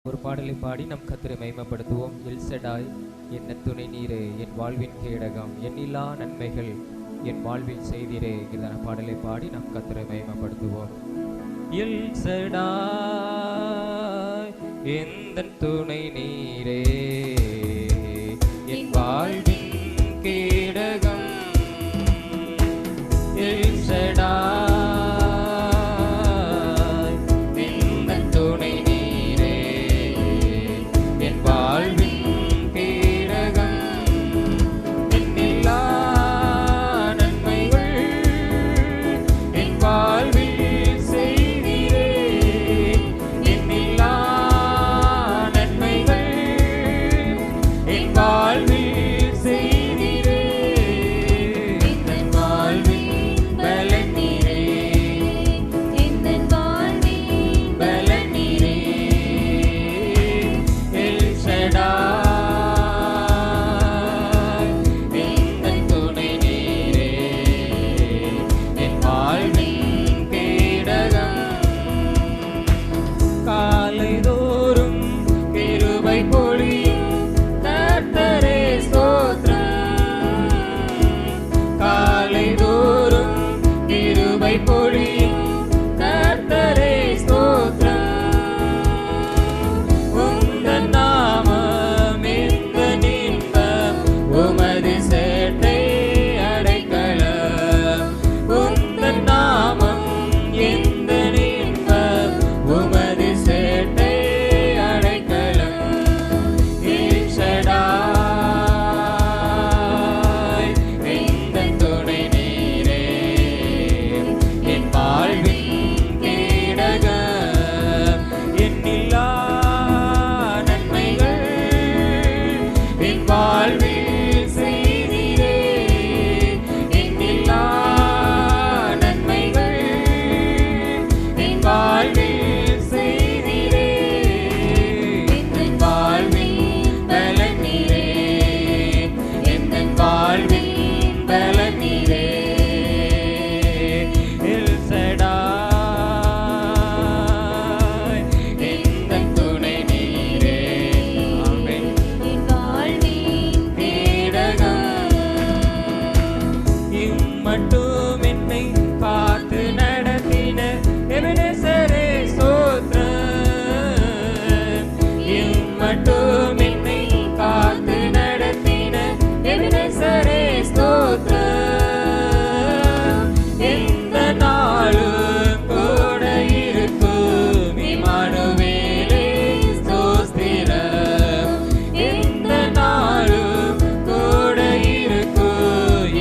ஒரு பாடலை பாடி நம் கர்த்தரை மகிமைப்படுத்துவோம். எல்சடாய் என்ன துணை நீரே, என் வாழ்வின் கேடகம், எண்ணிலா நன்மைகள் என் வாழ்வில் செய்திரே என்கிற பாடலை பாடி நம் கர்த்தரை மகிமைப்படுத்துவோம். எல்சடாய் எந்த துணை நீரே, என் வாழ்வின் கேடகம், எல்சடாய்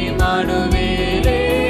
Emanuele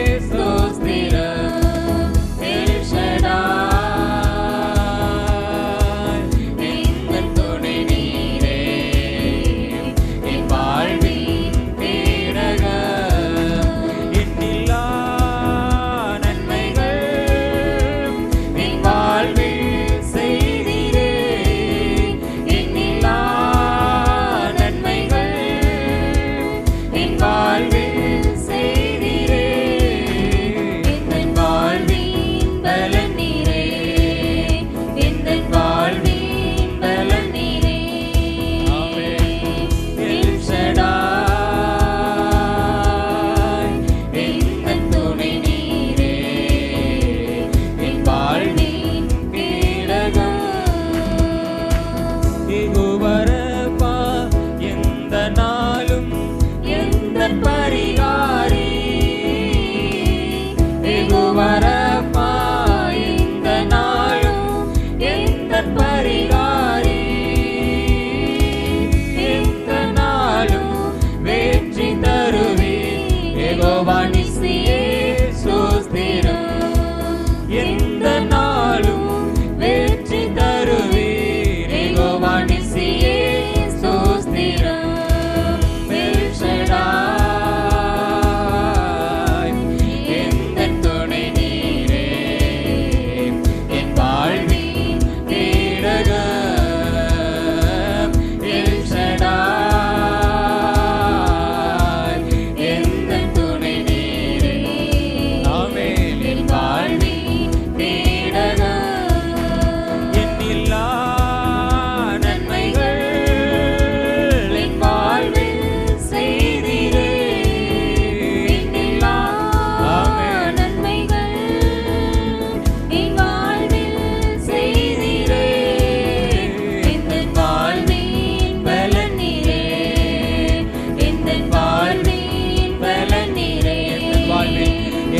வாழ்வின் பலன் நீரே,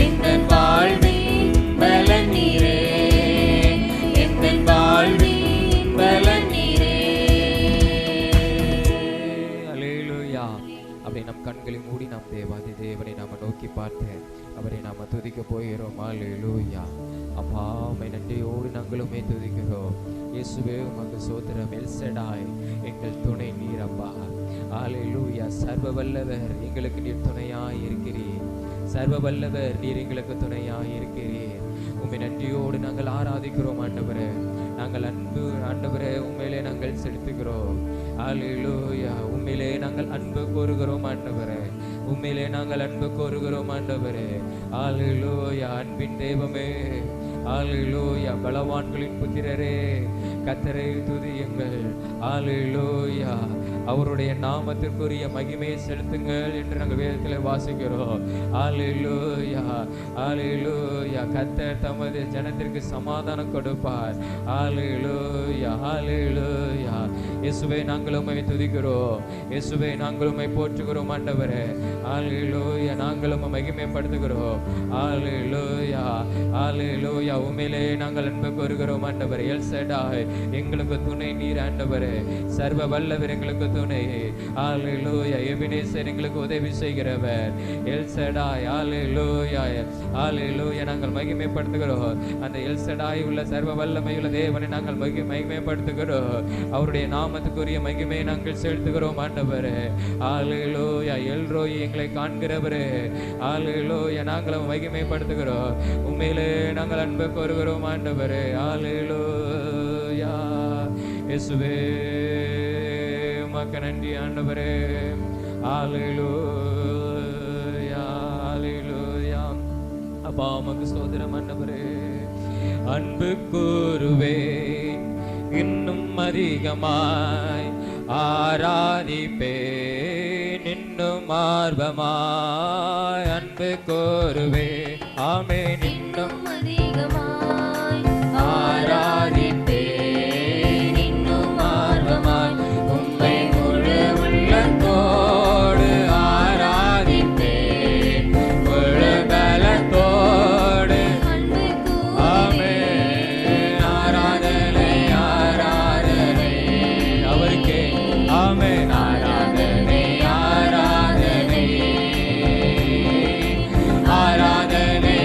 எந்தன் வாழ்வின் பலன் நீரே, எந்தன் வாழ்வின் பலன் நீரே. அல்லேலூயா. அப்படி நம் கண்களை மூடி நாம் தேவாதி தேவனை நாம நோக்கி பார்த்து அவரை நாம துதிக்க போகிறோம். அல்லேலூயா. அப்பா உம்மை நன்றியோடு நாங்களுமே துதிக்கிறோம். இயேசுவே உமக்கு ஸ்தோத்திரம். எல் ஷடாய் எங்கள் துணை நீர் அப்பா. அல்லேலூயா. சர்வ வல்லவர் எங்களுக்கு நீர் துணையாய் இருக்கிறீர். சர்வ வல்லவர் நீர் எங்களுக்கு துணையாய் இருக்கிறீர். உம்மை நன்றியோடு நாங்கள் ஆராதிக்கிறோம் ஆண்டவரே. நாங்கள் அன்பு ஆண்டவரே உண்மையிலே நாங்கள் செலுத்துகிறோம். அல்லேலூயா. உண்மையிலே நாங்கள் அன்பு கோருகிறோம் ஆண்டவரே. உண்மையிலே நாங்கள் அன்பு கோருகிறோம் ஆண்டவரே. அல்லேலூயா. அன்பின் தெய்வமே, அல்லேலூயா. பலவான்களின் புத்திரரே, கர்த்தரை துதியுங்கள். அல்லேலூயா. அவருடைய நாமத்திற்குரிய மகிமையை செலுத்துங்கள் என்று நாங்கள் வேதத்தில் வாசிக்கிறோம். அல்லேலூயா. அல்லேலூயா. கர்த்தர் தமது ஜனத்திற்கு சமாதானம் கொடுப்பார். அல்லேலூயா. அல்லேலூயா. இயேசுவே நாங்கள் உம்மை துதிக்கிறோம். இயேசுவே நாங்கள் உம்மை போற்றுகிறோம் ஆண்டவரே. அல்லேலூயா. நாங்கள் உம்மை மகிமைப்படுத்துகிறோம். அல்லேலூயா. அல்லேலூயா. உம்மிலே நாங்கள் அன்பு கூறுகிறோம் ஆண்டவரே. எல் ஷடாய் எங்களுக்கு துணை நீர் ஆண்டவரே. சர்வ வல்லவர் எங்களுக்கு துணை. அல்லேலூயா. எபினேசர் எங்களுக்கு உதவி செய்கிறவர். El Shaddai. அல்லேலூயா. அல்லேலூயா. நாங்கள் மகிமைப்படுத்துகிறோம். அந்த எல் ஷடாய் உள்ள சர்வ வல்லமையுள்ள தேவனை நாங்கள் மகிமைப்படுத்துகிறோம். அவருடைய நாமத்துக்குரிய மகிமையை நாங்கள் செலுத்துகிறோம் ஆண்டவரே. அல்லேலூயா. எல்ரோய் எங்களை காண்கிறவரே. அல்லேலூயா. நாங்கள் மகிமைப்படுத்துகிறோம். உண்மையிலே நாங்கள் அன்பு கோருகிறோம் ஆண்டவரே. அல்லேலூயா. இயேசுவே உமக்கு நன்றி ஆண்டவரே. அல்லேலூயா. அல்லேலூயா. அப்பா உமக்கு ஸ்தோத்திரம் ஆண்டவரே. அன்பு கூறுவேன் இன்னும் அதிகமாய், ஆராதிப்பேன் இன்னும் ஆர்வமாய். அன்பு கூறுவேன் ஆமென் இன்னும் அதிகமாய், ஆராதிப்பேன் இன்னும் ஆர்வமாய். உம்மை முழு உள்ளத்தோடு ஆராதிப்பேன், முழு பலத்தோடு. அன்பு ஆமென். ஆராதனை ஆராதனை அவருக்கே. ஆமென். ஆராதனை ஆராதனை ஆராதனை ஆராதனை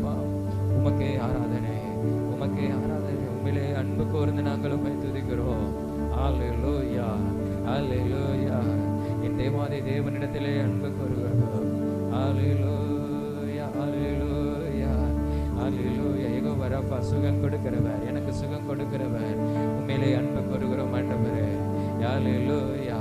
அப்பா. உமக்கே ஆராதனை, உமக்கே ஆராதனை. உண்மையிலே அன்பு கூர்ந்து நாங்கள் உம்மை துதிக்கிறோம். ஹல்லேலூயா, ஹல்லேலூயா. என் தேவாதி தேவனிடத்திலே அன்பு கூறுகிறோம். ஹல்லேலூயா, ஹல்லேலூயா, ஹல்லேலூயா. யெகோவா ரப்பா, சுகம் கொடுக்கிறவர், எனக்கு சுகம் கொடுக்கிறவர். உண்மையிலே அன்பு கூறுகிறோம் ஆண்டவரே. ஹல்லேலூயா.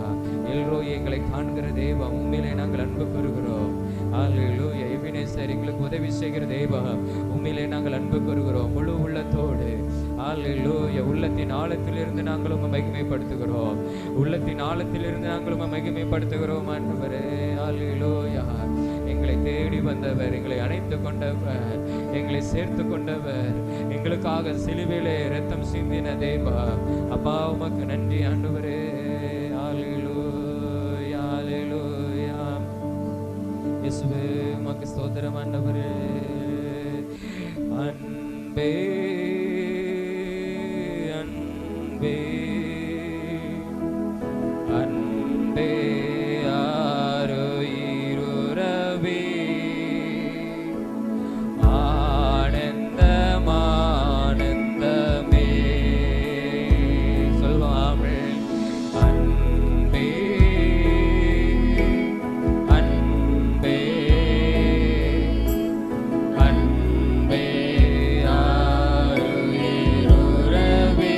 எல்ரோய், எங்களை காண்கிற தெய்வம், உண்மையிலே நாங்கள் அன்பு கூறுகிறோம். ஹல்லேலூயா. எபினேசர், எங்களுக்கு உதவி செய்கிற தெய்வம், உண்மையிலே நாங்கள் அன்பு கூறுகிறோம் முழு உள்ளத்தோடு. ஹல்லேலூயா. உள்ளத்தின் ஆழத்திலிருந்து நாங்கள் உம்மை மகிமைப்படுத்துகிறோம். உள்ளத்தின் ஆழத்திலிருந்து நாங்கள் உம்மை மகிமைப்படுத்துகிறோம் ஆண்டவரே. ஹல்லேலூயா. எங்களை தேடி வந்தவர், எங்களை அணைத்து கொண்டவர், எங்களை சேர்த்து கொண்டவர், எங்களுக்காக சிலுவையிலே இரத்தம் சிந்தின தேவா. அப்பா, உமக்கு நன்றி ஆண்டவரே. ஹல்லேலூயா, ஹல்லேலூயா. இயேசுவே, உமக்கு ஸ்தோத்திரம் ஆண்டவரே. அன்பே, அன்பே, அன்பே, ஆருயிருறவே, ஆனந்தம், ஆனந்தமே. சொல்வாமே. அன்பே, அன்பே, அன்பே, ஆருயிருறவே,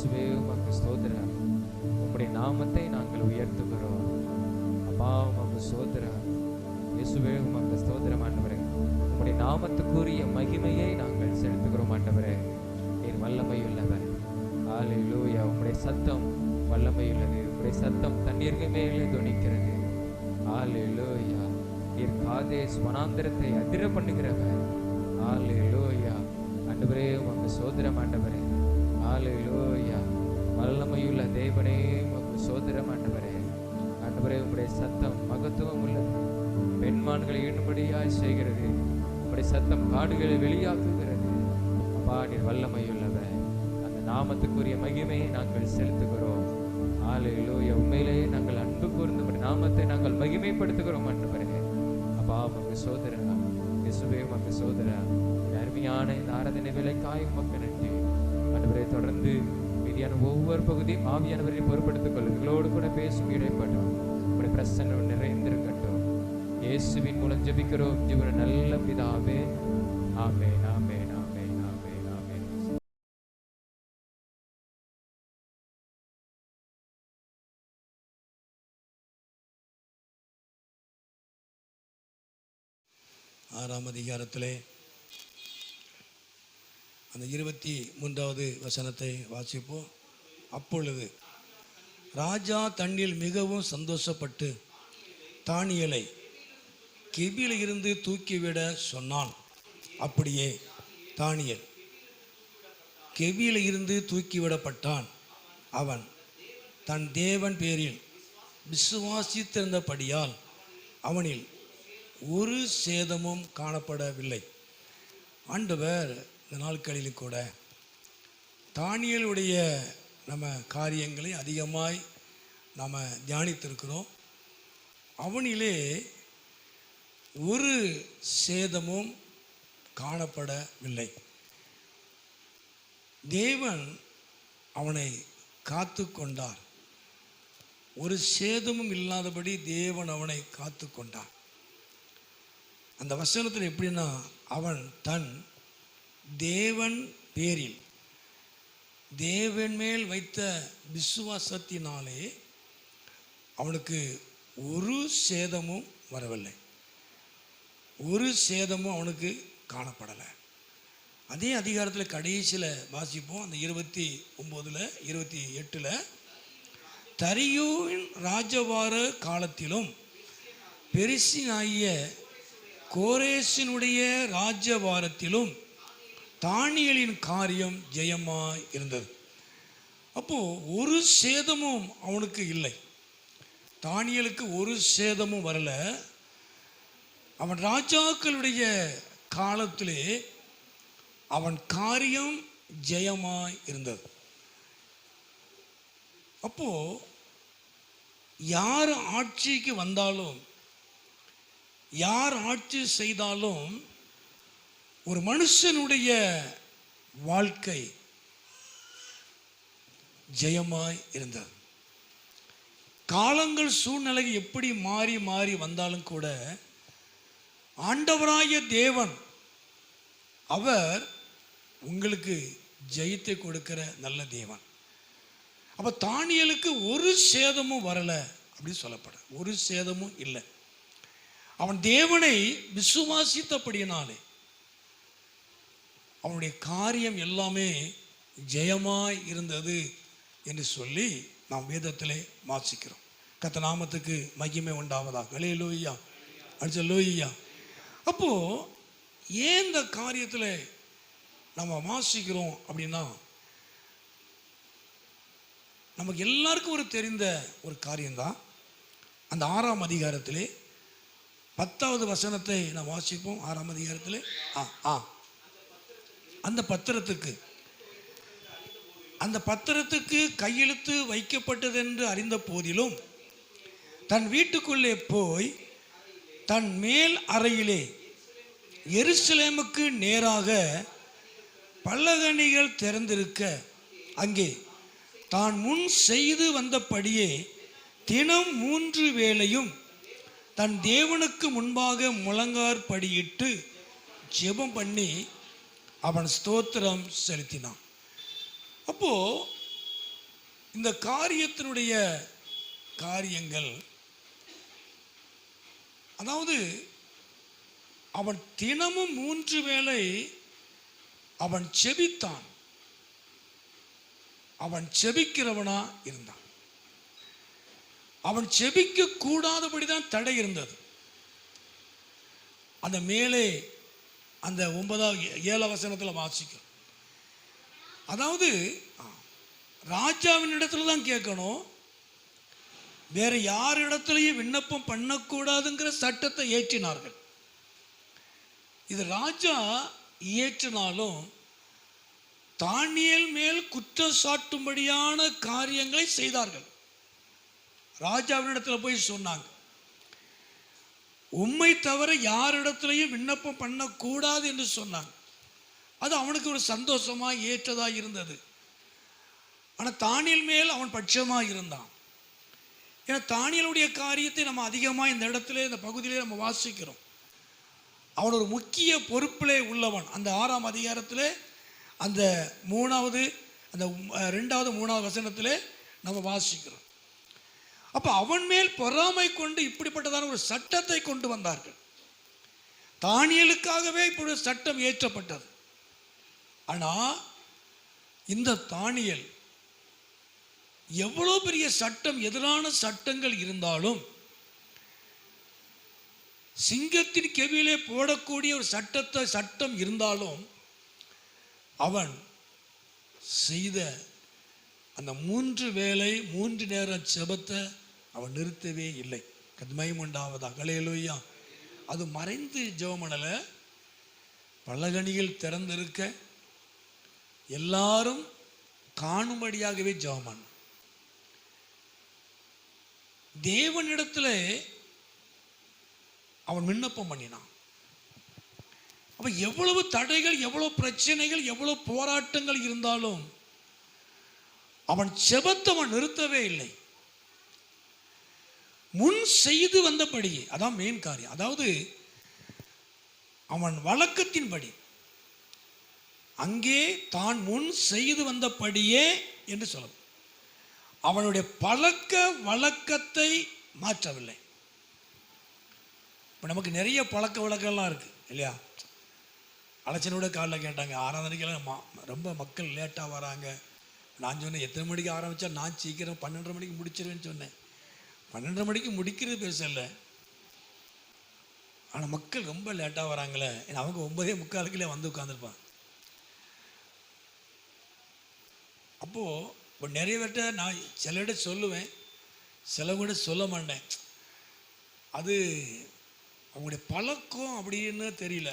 இயேசுவே உமக்கு ஸ்தோத்திரம். உம்முடைய நாமத்தை நாங்கள் உயர்த்துகிறோம். அப்பா உமக்கு ஸ்தோத்திரம். இயேசுவே உமக்கு ஸ்தோத்திரம் ஆண்டவரே. உம்முடைய நாமத்துக்குரிய மகிமையை நாங்கள் செலுத்துகிறோம் ஆண்டவரே. நீர் வல்லமையுள்ளவர். ஹல்லேலூயா. உம்முடைய சத்தம் வல்லமையுள்ளது. உம்முடைய சத்தம் தண்ணீர்கள் மேலே துணிக்கிறது. ஹல்லேலூயா. நீர் காதேஸ் வனாந்திரத்தை அதிர பண்ணுகிறவர். ஹல்லேலூயா. ஆண்டவரே உமக்கு ஸ்தோத்திரம் ஆண்டவரே. ஹல்லேலூயா. வல்லமையுள்ள தேவனே உமக்கு ஸ்தோத்திரம் ஆண்டவரே. ஆண்டவரே உம்முடைய சத்தம் மகத்துவம் உள்ளது. பெண்மான்களை ஈடுபடியாய் செய்கிறது. உம்முடைய சத்தம் காடுகளை வெளியாக்குகிறது. அப்பா நீர் வல்லமையுள்ளவர். அந்த நாமத்துக்குரிய மகிமையை நாங்கள் செலுத்துகிறோம். ஹல்லேலூயா. உண்மையிலேயே நாங்கள் அன்பு கூர்ந்து உம்முடைய நாமத்தை நாங்கள் மகிமைப்படுத்துகிறோம் ஆண்டவரே. அப்பா உமக்கு ஸ்தோத்திரம். இயேசுவே உமக்கு ஸ்தோத்திரம். அருமையான இந்த ஆராதனை வேலைக்காய் உமக்கு நன்றி ஆண்டவரே. தொடர்ந்து மீதியான ஒவ்வொரு பகுதியும் ஆவியானவரை பொறுப்படுத்திக் கொள்ளும். எங்களோடு கூட பேசும் இடைப்பட்டோம். உங்களுடைய பிரசன்னம் நிறைந்திருக்கட்டும். இயேசுவின் மூலம் ஜெபிக்கிறோம் ஜீவன நல்ல பிதாவே. ஆமென், ஆமென், ஆமென், ஆமென், ஆமென். ஆறாம் அதிகாரத்திலே அந்த 23வது வசனத்தை வாசிப்போம். அப்பொழுது ராஜா தன்னில் மிகவும் சந்தோஷப்பட்டு தானியேலை கெபியில் இருந்து தூக்கிவிட சொன்னான். அப்படியே தானியேல் கெபியில் இருந்து தூக்கிவிடப்பட்டான். அவன் தன் தேவன் பேரில் விசுவாசித்திருந்தபடியால் அவனில் ஒரு சேதமும் காணப்படவில்லை. ஆண்டவர் இந்த நாட்களில் கூட தானியேலுடைய நம்ம காரியங்களை அதிகமாய் நாம் தியானித்திருக்கிறோம். அவனிலே ஒரு சேதமும் காணப்படவில்லை. தேவன் அவனை காத்து கொண்டார். ஒரு சேதமும் இல்லாதபடி தேவன் அவனை காத்து கொண்டார். அந்த வசனத்தில் எப்படின்னா, அவன் தன் தேவன் பேரில் தேவன் மேல் வைத்த விசுவாசத்தினாலே அவனுக்கு ஒரு சேதமும் வரவில்லை. ஒரு சேதமும் அவனுக்கு காணப்படலை. அதே அதிகாரத்தில் கடைசியில் வாசிப்போம். அந்த 29, 28 தரியோவின் ராஜவார காலத்திலும் பெரிசினாகிய கோரேசினுடைய ராஜ்யபாரத்திலும் தானியேலின் காரியம் ஜெயமாய் இருந்தது. அப்போது ஒரு சேதமும் அவனுக்கு இல்லை. தானியேலுக்கு ஒரு சேதமும் வரல. அவன் ராஜாக்களுடைய காலத்திலே அவன் காரியம் ஜெயமாய் இருந்தது. அப்போது யார் ஆட்சிக்கு வந்தாலும் யார் ஆட்சி செய்தாலும் ஒரு மனுஷனுடைய வாழ்க்கை ஜெயமாய் இருந்தது. காலங்கள் சூழ்நிலை எப்படி மாறி மாறி வந்தாலும் கூட ஆண்டவராய தேவன் அவர் உங்களுக்கு ஜெயத்தை கொடுக்கிற நல்ல தேவன். அப்போ தானியேலுக்கு ஒரு சேதமும் வரலை அப்படின்னு சொல்லப்பட, ஒரு சேதமும் இல்லை. அவன் தேவனை விசுவாசித்தபடியினாலே அவனுடைய காரியம் எல்லாமே ஜெயமாய் இருந்தது என்று சொல்லி நாம் வேதத்திலே வாசிக்கிறோம். கர்த்தர் நாமத்துக்கு மகிமை உண்டாவதாக. அல்லேலூயா, அல்லேலூயா. அப்போது ஏன் இந்த காரியத்தில் நம்ம வாசிக்கிறோம் அப்படின்னா, நமக்கு எல்லாருக்கும் ஒரு தெரிந்த ஒரு காரியம்தான். அந்த 6ஆம் அதிகாரத்திலே 10வது வசனத்தை நாம் வாசிப்போம். 6ஆம் அதிகாரத்தில் அந்த பத்திரத்துக்கு கையெழுத்து வைக்கப்பட்டதென்று அறிந்த போதிலும் தன் வீட்டுக்குள்ளே போய் தன் மேல் அறையிலே எருசலேமுக்கு நேராக பலகணிகள் திறந்திருக்க அங்கே தான் முன் செய்து வந்தபடியே தினம் 3 வேளையும் தன் தேவனுக்கு முன்பாக முழங்கார் படியிட்டு ஜெபம் பண்ணி அவன் ஸ்தோத்திரம் செலுத்தினான். அப்போது இந்த காரியத்தினுடைய காரியங்கள், அதாவது அவன் தினமும் 3 வேளை அவன் செபித்தான். அவன் செபிக்கிறவனா இருந்தான். அவன் செபிக்க கூடாதபடிதான் தடை இருந்தது. அந்த மேலே அந்த 7 வசனத்தில் வாசிக்கிறோம். அதாவது ராஜாவின் இடத்துல தான் கேட்கணும், வேற யார் இடத்துலையும் விண்ணப்பம் பண்ணக்கூடாதுங்கிற சட்டத்தை ஏற்றினார்கள். இது ராஜா இயற்றினாலும் தானியேல் மேல் குற்றம் சாட்டும்படியான காரியங்களை செய்தார்கள். ராஜாவினிடத்தில் போய் சொன்னாங்க, உம்மை தவிர யாரிடத்திலையும் விண்ணப்பம் பண்ணக்கூடாது என்று சொன்னாங்க. அது அவனுக்கு ஒரு சந்தோஷமாக ஏற்றதாக இருந்தது. ஆனால் தானியேல் மேல் அவன் பட்சமாக இருந்தான். ஏன்னா தானியேலுடைய காரியத்தை நம்ம அதிகமாக இந்த இடத்துல, இந்த பகுதியிலே நம்ம வாசிக்கிறோம். அவன் ஒரு முக்கிய பொறுப்பிலே உள்ளவன். அந்த 6ஆம் அதிகாரத்தில் அந்த 3வது, அந்த 2வது 3வது வசனத்திலே நம்ம வாசிக்கிறோம். அப்போ அவன் மேல் பொறாமை கொண்டு இப்படிப்பட்டதான ஒரு சட்டத்தை கொண்டு வந்தார்கள். தானியேலுக்காகவே இப்படி ஒரு சட்டம் ஏற்றப்பட்டது. ஆனால் இந்த தானியேல் எவ்வளோ பெரிய சட்டம், எதிரான சட்டங்கள் இருந்தாலும், சிங்கத்தின் கெவியிலே போடக்கூடிய ஒரு சட்டம் இருந்தாலும், அவன் செய்த அந்த 3 வேளை 3 நேரம் ஜெபத்தை அவன் நிறுத்தவே இல்லை. கத்மயம் உண்டாவதாக. ஹல்லேலூயா. அது மறைந்து ஜெபம் பண்ணல, பலகணியில் திறந்திருக்க எல்லாரும் காணும்படியாகவே ஜெபம் பண்ண. தேவனிடத்தில் அவன் விண்ணப்பம் பண்ணினான். அப்ப எவ்வளவு தடைகள், எவ்வளவு பிரச்சனைகள், எவ்வளவு போராட்டங்கள் இருந்தாலும் அவன் ஜெபத்தை அவன் நிறுத்தவே இல்லை. முன் செய்து வந்தபடியே, அதான் மெயின் காரியம். அதாவது அவன் வழக்கத்தின்படி, அங்கே தான் முன் செய்து வந்தபடியே என்று சொல்லும். அவனுடைய பழக்க வழக்கத்தை மாற்றவில்லை. இப்போ நமக்கு நிறைய பழக்க வழக்கம்லாம் இருக்குது இல்லையா? அலட்சனோட காலில் கேட்டாங்க, ஆராதனைக்கெல்லாம் ரொம்ப மக்கள் லேட்டாக வராங்க. நான் சொன்னேன், எத்தனை மணிக்கு ஆரம்பித்தா நான் சீக்கிரம் 12:30 மணிக்கு முடிச்சிருவேன்னு சொன்னேன். 12:30 மணிக்கு முடிக்கிறது பெருசல்ல, ஆனால் மக்கள் ரொம்ப லேட்டாக வராங்களே. அவங்க 9:45 வந்து உட்காந்துருப்பான். அப்போது இப்போ நிறைய பேர்கிட்ட நான் சிலவிட சொல்லுவேன், சிலவிட சொல்ல மாட்டேன். அது அவங்களுடைய பழக்கம் அப்படின்னு தெரியல.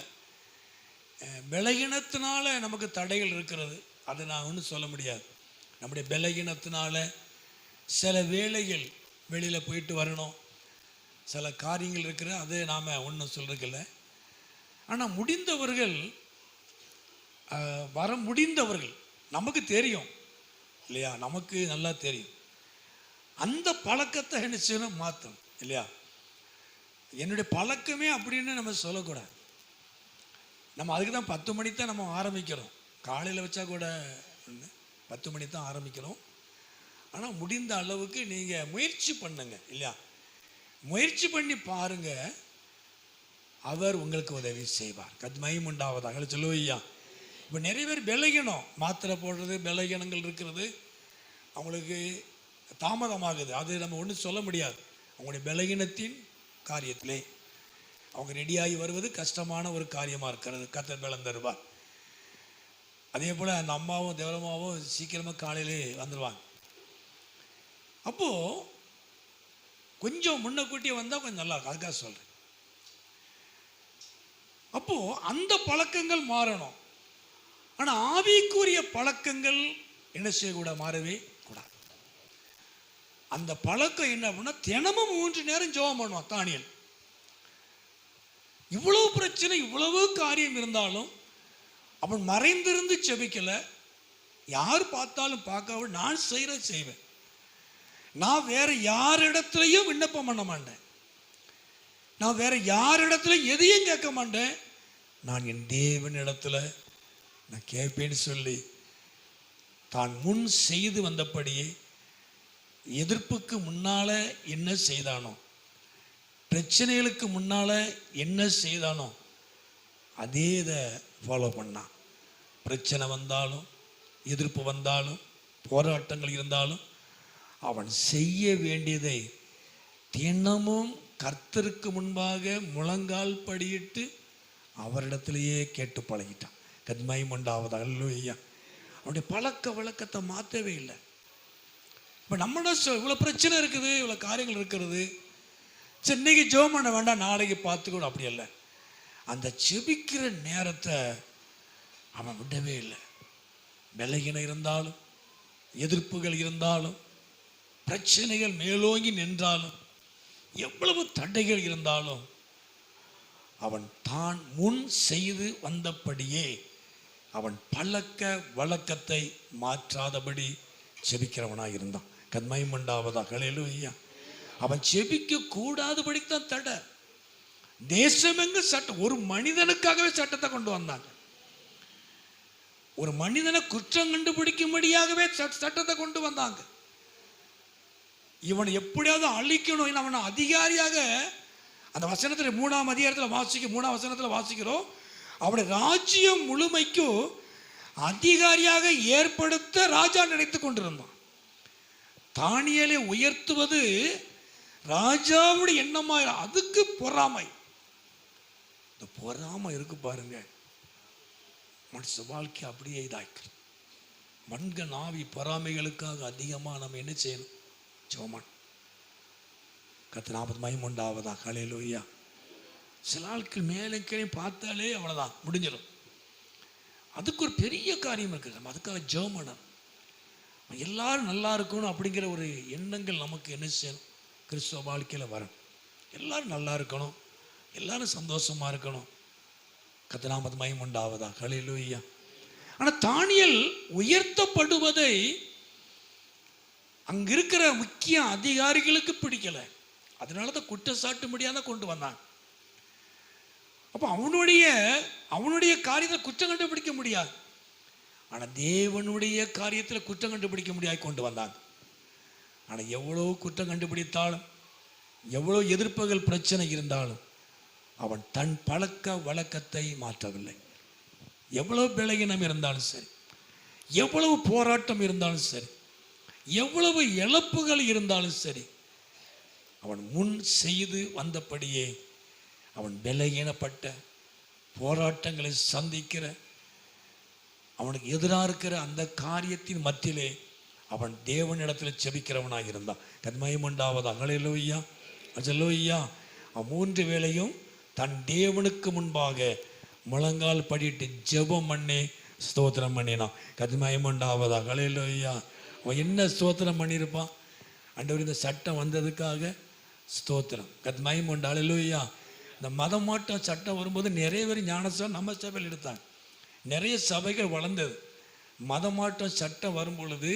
பலகீனத்தினால நமக்கு தடைகள் இருக்கிறது, அதை நான் ஒன்றும் சொல்ல முடியாது. நம்முடைய பலகீனத்தினால சில வேலைகள் வெளியில் போயிட்டு வரணும், சில காரியங்கள் இருக்கிற, அது நாம் ஒன்றும் சொல்கிறதில்ல. ஆனால் முடிந்தவர்கள், வர முடிந்தவர்கள், நமக்கு தெரியும் இல்லையா? நமக்கு நல்லா தெரியும். அந்த பழக்கத்தை என்ன செய்யணும்? மாற்றணும் இல்லையா? என்னுடைய பழக்கமே அப்படின்னு நம்ம சொல்லக்கூடாது. நம்ம அதுக்கு தான் 10 மணிக்கு தான் நம்ம ஆரம்பிக்கிறோம். காலையில் வச்சா கூட 10 மணிக்கு தான் ஆரம்பிக்கிறோம். ஆனால் முடிந்த அளவுக்கு நீங்கள் முயற்சி பண்ணுங்க இல்லையா? முயற்சி பண்ணி பாருங்க, அவர் உங்களுக்கு உதவி செய்வார். கத்மயம் உண்டாவதாக சொல்லுவையா. இப்போ நிறைய பேர் பலகீனம், மாத்திரை போடுறது, பலகீனங்கள் இருக்கிறது, அவங்களுக்கு தாமதமாகுது. அது நம்ம ஒன்றும் சொல்ல முடியாது. அவங்களுடைய பலகீனத்தின் காரியத்திலே அவங்க ரெடியாகி வருவது கஷ்டமான ஒரு காரியமாக இருக்கிறது. கர்த்தர் பலன் தருவார். அதே போல் அந்த அம்மாவும் தேவரமாவும் சீக்கிரமாக காலையிலே வந்துடுவாங்க. அப்போது கொஞ்சம் முன்னக்கூட்டியே வந்தால் கொஞ்சம் நல்லா இருக்கும். அதுக்காக சொல்கிறேன். அப்போது அந்த பழக்கங்கள் மாறணும். ஆனால் ஆவிக்குரிய பழக்கங்கள் என்ன செய்யக்கூடாது? மாறவே கூடாது. அந்த பழக்கம் என்ன அப்படின்னா, தினமும் 3 நேரம் ஜெபம் பண்ணுவான் தானியேல். இவ்வளவு பிரச்சனை, இவ்வளவு காரியம் இருந்தாலும் அவன் மறைந்திருந்து ஜெபிக்கல. யார் பார்த்தாலும் பார்க்காம நான் செய்வேன். நான் வேற யாரிடத்துலையும் விண்ணப்பம் பண்ண மாட்டேன். நான் வேற யாரிடத்துலையும் எதையும் கேட்க மாட்டேன். நான் என் தேவனிடத்துல நான் கேட்பேன்னு சொல்லி தான் முன் செய்து வந்தபடியே எதிர்ப்புக்கு முன்னால என்ன செய்தானோ, பிரச்சனைகளுக்கு முன்னால என்ன செய்தானோ அதே இதை ஃபாலோ பண்ணான். பிரச்சனை வந்தாலும், எதிர்ப்பு வந்தாலும், போராட்டங்கள் இருந்தாலும் அவன் செய்ய வேண்டியதை தினமும் கர்த்தருக்கு முன்பாக முழங்கால் படியிட்டு அவரிடத்திலேயே கேட்டு பழகிட்டான். கத்மகிமை உண்டாவதாக. அல்லேலூயா. அவனுடைய பழக்க வழக்கத்தை மாற்றவே இல்லை. இப்போ நம்மளோட இவ்வளோ பிரச்சனை இருக்குது, இவ்வளோ காரியங்கள் இருக்கிறது, சரி இன்னைக்கு ஜெபம் பண்ண வேண்டாம், நாளைக்கு பார்த்துக்கூட, அப்படி இல்லை. அந்த செபிக்கிற நேரத்தை அவன் விடவே இல்லை. விலகின இருந்தாலும், எதிர்ப்புகள் இருந்தாலும், பிரச்சனைகள் மேலோங்கி நின்றாலும், எவ்வளவு தடைகள் இருந்தாலும் அவன் தான் முன் செய்து வந்தபடியே அவன் பழக்க வழக்கத்தை மாற்றாதபடி செபிக்கிறவனாக இருந்தான். கத்மகிமை உண்டாவதாக. அல்லேலூயா. அவன் செபிக்க கூடாதபடிக்கு தான் தடை. தேசமெங்கு சட்டம், ஒரு மனிதனுக்காகவே சட்டத்தை கொண்டு வந்தாங்க. ஒரு மனிதனை குற்றம் கண்டுபிடிக்கும்படியாகவே சட்டத்தை கொண்டு வந்தாங்க. இவனை எப்படியாவது அழிக்கணும். அவனை அதிகாரியாக, அந்த வசனத்தில் 3ஆம் அதிகாரத்தில் 3ஆம் வசனத்தில் வாசிக்கிறோம், அவனுடைய ராஜ்யம் முழுமைக்கும் அதிகாரியாக ஏற்படுத்த ராஜா நினைத்து கொண்டிருந்தான். தானியேலை உயர்த்துவது ராஜாவுடைய எண்ணமாக, அதுக்கு பொறாமை. இந்த பொறாமை இருக்கு பாருங்க, மனுஷ வாழ்க்கை அப்படியே இதாக்கு. மண்க நாவி பொறாமைகளுக்காக அதிகமாக நம்ம என்ன செய்யணும்? ஜெபம். கர்த்தர் நாமத்துக்கு மகிமை உண்டாவதாக. அல்லேலூயா. சில ஆட்கள் மேலே கீழே பார்த்தாலே அவ்வளோதான், முடிஞ்சிடும். அதுக்கு ஒரு பெரிய காரியம் இருக்குது. நம்ம அதுக்காக ஜெபம் பண்ணணும். எல்லாரும் நல்லா இருக்கணும் அப்படிங்கிற ஒரு எண்ணங்கள் நமக்கு என்ன செய்யணும்? கிறிஸ்துவ வாழ்க்கையில் வரணும். எல்லாரும் நல்லா இருக்கணும், எல்லாரும் சந்தோஷமாக இருக்கணும். கர்த்தர் நாமத்துக்கு மகிமை உண்டாவதாக. அல்லேலூயா. ஆனால் தானியேல் உயர்த்தப்படுவதை அங்கே இருக்கிற முக்கிய அதிகாரிகளுக்கு பிடிக்கலை. அதனால தான் குற்றச்சாட்டும்படியாக கொண்டு வந்தாங்க. அப்போ அவனுடைய காரியத்தை குற்றம் கண்டுபிடிக்க முடியாது, ஆனால் தேவனுடைய காரியத்தில் குற்றம் கண்டுபிடிக்க முடியாது கொண்டு வந்தாங்க. ஆனால் எவ்வளோ குற்றம் கண்டுபிடித்தாலும், எவ்வளோ எதிர்ப்புகள் பிரச்சனை இருந்தாலும் அவன் தன் பழக்க வழக்கத்தை மாற்றவில்லை. எவ்வளவு பலகீனம் இருந்தாலும் சரி, எவ்வளவு போராட்டம் இருந்தாலும் சரி, எவ்வளவு இழப்புகள் இருந்தாலும் சரி, அவன் முன் செய்து வந்தபடியே அவன் பலகீனப்பட்ட, போராட்டங்களை சந்திக்கிற, அவனுக்கு எதிராக இருக்கிற அந்த காரியத்தின் மத்தியிலே அவன் தேவனிடத்தில் செபிக்கிறவனாக இருந்தான். கத்மகிமை உண்டாவதாக. அல்லேலூயா. அல்லேலூயா. அவன் 3 வேளையும் தன் தேவனுக்கு முன்பாக முழங்கால் படிட்டு ஜெபம் பண்ணி ஸ்தோத்திரம் பண்ணினான். கத்மகிமை உண்டாவதாக. அல்லேலூயா. அவன் என்ன ஸ்தோத்திரம் பண்ணியிருப்பான்? ஆண்டவர் இந்த சட்டம் வந்ததுக்காக ஸ்தோத்திரம். கத்மகிமை உண்டா. அல்லேலூயா. இந்த மதமாற்றம் சட்டம் வரும்போது நிறைய பேர் ஞானஸ்நானம் நம்ம சபையில் எடுத்தாங்க. நிறைய சபைகள் வளர்ந்தது. மதமாற்றம் சட்டம் வரும் பொழுது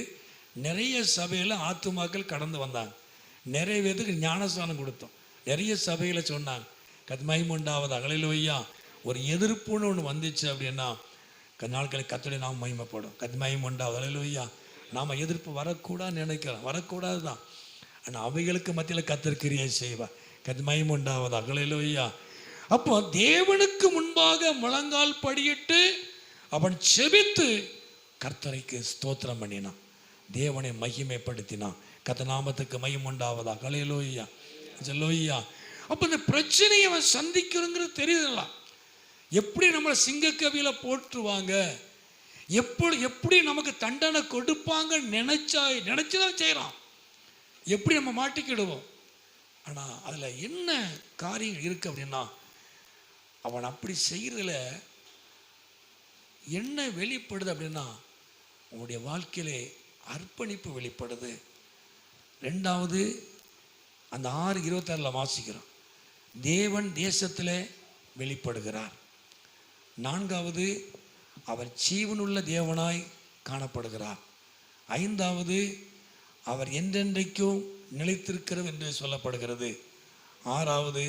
நிறைய சபையில் ஆத்துமாக்கள் கடந்து வந்தாங்க. நிறைய பேருக்கு ஞானஸ்நானம் கொடுத்தோம். நிறைய சபைகளை சொன்னாங்க. கத்மகிமை உண்டாவதாக. அல்லேலூயா. ஒரு எதிர்ப்புன்னு ஒன்று வந்துச்சு அப்படின்னா நாட்களை கர்த்தருடைய நாமம் மகிமைப்படும். கத்மகிமை உண்டாவதாக. அல்லேலூயா. நாம் எதிர்ப்பு வரக்கூடாதுன்னு நினைக்கிறோம், வரக்கூடாது தான். ஆனால் அவைகளுக்கு மத்தியில் கர்த்தர் கிரியை செய்வார். கத்மகிமை உண்டாவதாக. அல்லேலூயா. அப்போ தேவனுக்கு முன்பாக முழங்கால் படியிட்டு அவன் செபித்து கர்த்தருக்கு ஸ்தோத்திரம் பண்ணினான், தேவனை மகிமைப்படுத்தினான். கர்த்தர் நாமத்துக்கு மகிமை உண்டாவதாக. அல்லேலூயா. அல்லேலூயா. அப்போ இந்த பிரச்சனையை அவன் சந்திக்கிறோங்கிறது தெரியுதுங்களா? எப்படி நம்மளை சிங்கக்கவியில் போட்டுருவாங்க, எப்படி நமக்கு தண்டனை கொடுப்பாங்க நினைச்சுதான் செய்யறான். எப்படி நம்ம மாட்டிக்கிடுவோம். ஆனால் அதில் என்ன காரியம் இருக்கு அப்படின்னா, அவன் அப்படி செய்யறதுல என்ன வெளிப்படுது அப்படின்னா, அவனுடைய வாழ்க்கையிலே அர்ப்பணிப்பு வெளிப்படுது. 2வது அந்த 6:26 வாசிக்கிறோம், தேவன் தேசத்தில் வெளிப்படுகிறார். 4வது அவர் ஜீவனுள்ள தேவனாய் காணப்படுகிறார். 5வது அவர் என்றென்றைக்கும் நிலைத்திருக்கிறது என்று சொல்லப்படுகிறது. 6வது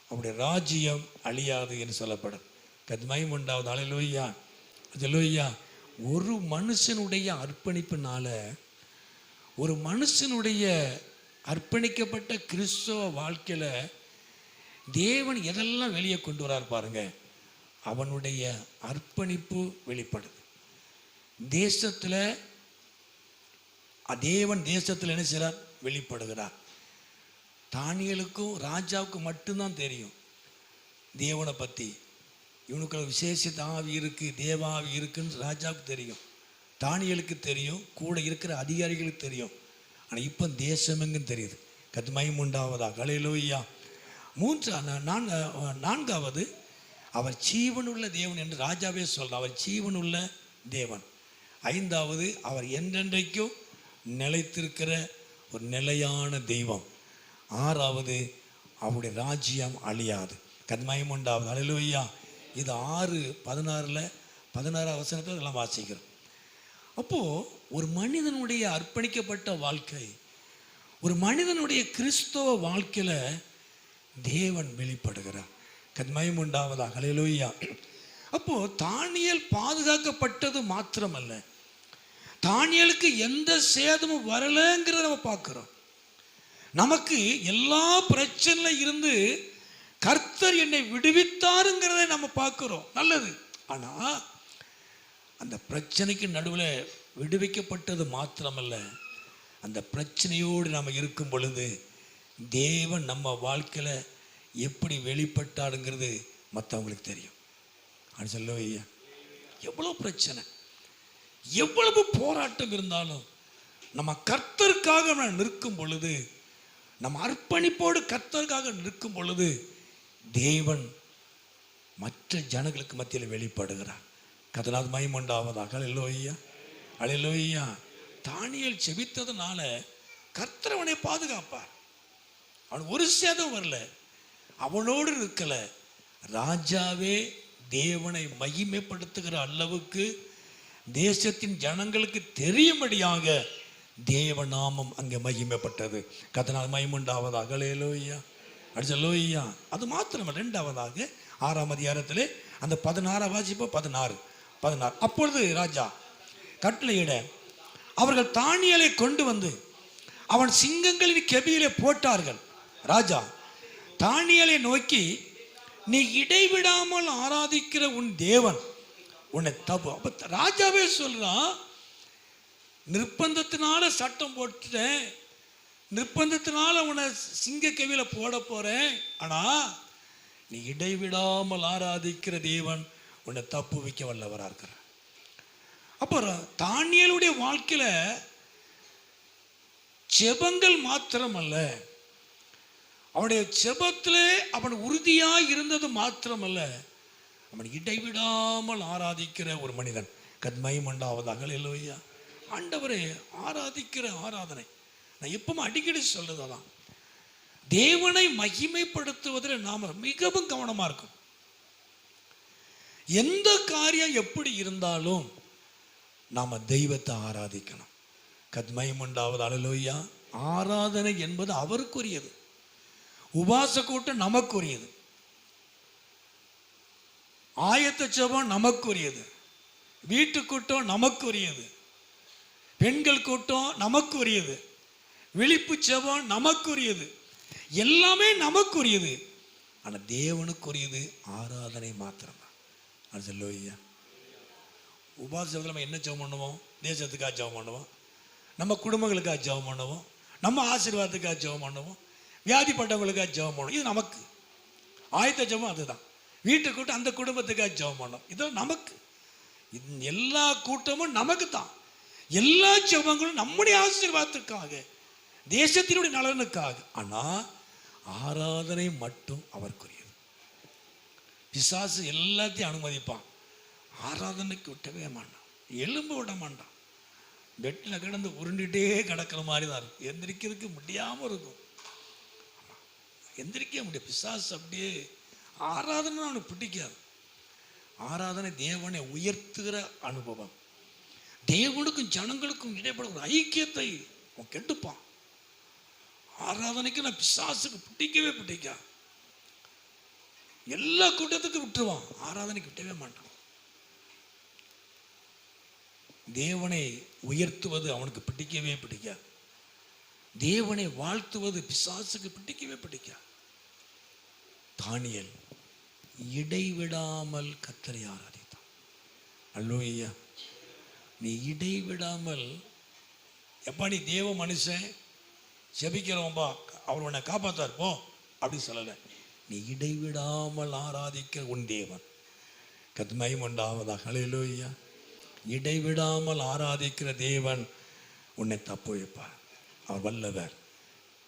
அவருடைய ராஜ்யம் அழியாது என்று சொல்லப்படும். கத்மகிமை உண்டாவது. அல்லேலூயா. அல்லேலூயா. ஒரு மனுஷனுடைய அர்ப்பணிப்பினால ஒரு மனுஷனுடைய அர்ப்பணிக்கப்பட்ட கிறிஸ்தவ வாழ்க்கையில தேவன் எதெல்லாம் வெளியே கொண்டு வரார் பாருங்க. அவனுடைய அர்ப்பணிப்பு வெளிப்படுது. தேசத்தில் தேவன் தேசத்தில் என்ன செய்கிறார்? வெளிப்படுகிறார். தானியேலுக்கும் ராஜாவுக்கும் மட்டும்தான் தெரியும் தேவனை பற்றி. இவனுக்கு விசேஷித்த ஆவி இருக்குது, தேவாவி இருக்குன்னு ராஜாவுக்கு தெரியும், தானியேலுக்கு தெரியும், கூட இருக்கிற அதிகாரிகளுக்கு தெரியும். ஆனால் இப்போ தேசமெங்கும் தெரியுது. கர்த்தருக்கு மகிமை உண்டாவதாக. ஹல்லேலூயா. நான்காவது, அவர் ஜீவனுள்ள தேவன் என்று ராஜாவே சொல்கிறார். அவர் ஜீவனுள்ள தேவன். ஐந்தாவது, அவர் என்றென்றைக்கும் நிலைத்திருக்கிற ஒரு நிலையான தெய்வம். ஆறாவது, அவருடைய ராஜ்யம் அழியாது. கர்த்தருக்கு மகிமை உண்டாவது. ஹல்லேலூயா. இது 6:16 வசனத்தில் இதெல்லாம் வாசிக்கிறோம். அப்போது ஒரு மனிதனுடைய அர்ப்பணிக்கப்பட்ட வாழ்க்கை, ஒரு மனிதனுடைய கிறிஸ்தவ வாழ்க்கையில் தேவன் வெளிப்படுகிறார். கர்த்தருக்கு மகிமை உண்டாவதாக. ஹல்லேலூயா. அப்போது தானியேல் பாதுகாக்கப்பட்டது மாத்திரமல்ல, தானியேலுக்கு எந்த சேதமும் வரலைங்கிறத நம்ம பார்க்குறோம். நமக்கு எல்லா பிரச்சனையில் இருந்து கர்த்தர் என்னை விடுவித்தாருங்கிறத நம்ம பார்க்குறோம். நல்லது. ஆனால் அந்த பிரச்சனைக்கு நடுவில் விடுவிக்கப்பட்டது மாத்திரமல்ல, அந்த பிரச்சனையோடு நம்ம இருக்கும் பொழுது தேவன் நம்ம வாழ்க்கையில் எப்படி வெளிப்பட்டாருங்கிறது மற்றவங்களுக்கு தெரியும். அது சொல்லுவையா, எவ்வளோ பிரச்சனை, எவ்வளவு போராட்டம் இருந்தாலும் நம்ம கர்த்தருக்காக நம்ம நிற்கும் பொழுது, நம்ம அர்ப்பணிப்போடு கர்த்தருக்காக நிற்கும் பொழுது தேவன் மற்ற ஜனங்களுக்கு மத்தியில் வெளிப்படுகிறார். கர்த்தருக்கு மகிமை உண்டாவதாக. ஹல்லேலூயா. ஹல்லேலூயா. தானியேல் செபித்ததுனால கர்த்தர் அவனை பாதுகாப்பார். அவன் ஒரு சேதம் வரல, அவனோடு இருக்கல. ராஜாவே தேவனை மகிமைப்படுத்துகிற அளவுக்கு தேசத்தின் ஜனங்களுக்கு தெரியும்படியாக தேவநாமம் அங்கே மகிமைப்பட்டது. கர்த்தருக்கு மகிமை உண்டாவதாக. ஹல்லேலூயா. ஹல்லேலூயா. அது மாத்திரமல்ல, 2வது 6ஆம் அதிகாரத்திலே அந்த 16 வாசிப்போ 16. அப்பொழுது ராஜா கட்டளையிட அவர்கள் தானியேலை கொண்டு வந்து அவன் சிங்கங்களின் கெபியிலே போட்டார்கள். ராஜா தானியேலை நோக்கி, நீ இடைவிடாமல் ஆராதிக்கிற உன் தேவன் உன்னை தப்பு. அப்போ ராஜாவே சொல்றான், நிர்பந்தத்தினால சட்டம் போட்டுட்டேன், நிர்பந்தத்தினால உன்னை சிங்க கெபியில போட போறேன், ஆனா நீ இடைவிடாமல் ஆராதிக்கிற தேவன் உன்னை தப்பு வைக்க வல்லவராக இருக்கிற. அப்புறம் தானியேலுடைய வாழ்க்கையில ஜெபங்கள் மாத்திரமல்ல, அவனுடைய ஜெபத்திலே அவன் உறுதியாக இருந்தது மாத்திரமல்ல, அவன் இடைவிடாமல் ஆராதிக்கிற ஒரு மனிதன். கர்த்தருக்கு மகிமை உண்டாவதாக. ஹல்லேலூயா. ஆண்டவரே, ஆராதிக்கிற ஆராதனை நான் எப்பவும் அடிக்கடி சொல்றதான், தேவனை மகிமைப்படுத்துவதில் நாம் மிகவும் கவனமாக இருக்கும். எந்த காரியம் எப்படி இருந்தாலும் நாம் தெய்வத்தை ஆராதிக்கணும். கர்த்தருக்கு மகிமை உண்டாவது. ஹல்லேலூயா. ஆராதனை என்பது அவருக்குரியது, உபாச கூட்டம் நமக்குரியது, ஆயத்த ஜெபம் நமக்குரியது, வீட்டு கூட்டம் நமக்குரியது, பெண்கள் கூட்டம் நமக்குரியது, விழிப்பு ஜெபம் நமக்குரியது, எல்லாமே நமக்குரியது. ஆனால் தேவனுக்குரியது ஆராதனை மாத்திரம்தான். ஹல்லேலூயா. உபாசத்தில் நம்ம என்ன ஜெபம் பண்ணுவோம்? தேசத்துக்காக ஜெபம் பண்ணுவோம், நம்ம குடும்பங்களுக்காக ஜெபம் பண்ணுவோம், நம்ம ஆசீர்வாதத்துக்காக ஜெபம் பண்ணுவோம், வியாதிப்பட்டவங்களுக்காக ஜெபம் பண்ணுவோம். இது நமக்கு ஆயத்த ஜெபம். அதுதான் வீட்டு கூட்டம், அந்த குடும்பத்துக்காக ஜெபம் பண்ணோம். இது நமக்கு. எல்லா கூட்டமும் நமக்கு தான். எல்லா ஜெபங்களும் நம்முடைய ஆசீர்வாதத்துக்காக, தேசத்தினுடைய நலனுக்காக. ஆனால் ஆராதனை மட்டும் அவருக்குரியது. பிசாசு எல்லாத்தையும் அனுமதிப்பான், ஆராதனைக்கு விட்டவே மாட்டான், எலும்பு விட மாட்டான். பெட்டில் கிடந்து உருண்டுகிட்டே கிடக்கிற மாதிரி தான் இருக்கும், எந்திரிக்கிறதுக்கு முடியாமல் இருக்கும், எந்திரிக்க முடியும். பிசாசு அப்படியே. ஆராதனை அவனுக்கு பிடிக்காது. ஆராதனை தேவனை உயர்த்துகிற அனுபவம், தேவனுக்கும் ஜனங்களுக்கும் இடைப்பட ஒரு ஐக்கியத்தை அவன் கெடுப்பான். ஆராதனைக்கு நான் பிசாசுக்கு பிடிக்கவே பிடிக்காது. எல்லா கூட்டத்துக்கும் விட்டுருவான், ஆராதனைக்கு விட்டவே மாட்டான். தேவனை உயர்த்துவது அவனுக்கு பிடிக்கவே பிடிக்காது. தேவனை வாழ்த்துவது பிசாசுக்கு பிடிக்கவே பிடிக்காது. தானியேல் இடைவிடாமல் கர்த்தரை ஆராதித்தான். அல்லேலூயா. நீ இடைவிடாமல், எப்பா நீ தேவ மனுஷன் ஜெபிக்கிறவன்பா, அவர் உன்னை காப்பாத்தார் போ அப்படி சொல்லலை. நீ இடைவிடாமல் ஆராதிக்கிற உன் தேவன் கத்மயம் உண்டாவதாக. அல்லேலூயா. இடைவிடாமல் ஆராதிக்கிற தேவன் உன்னை தப்பு வைப்பார். அவர் வல்லவர்.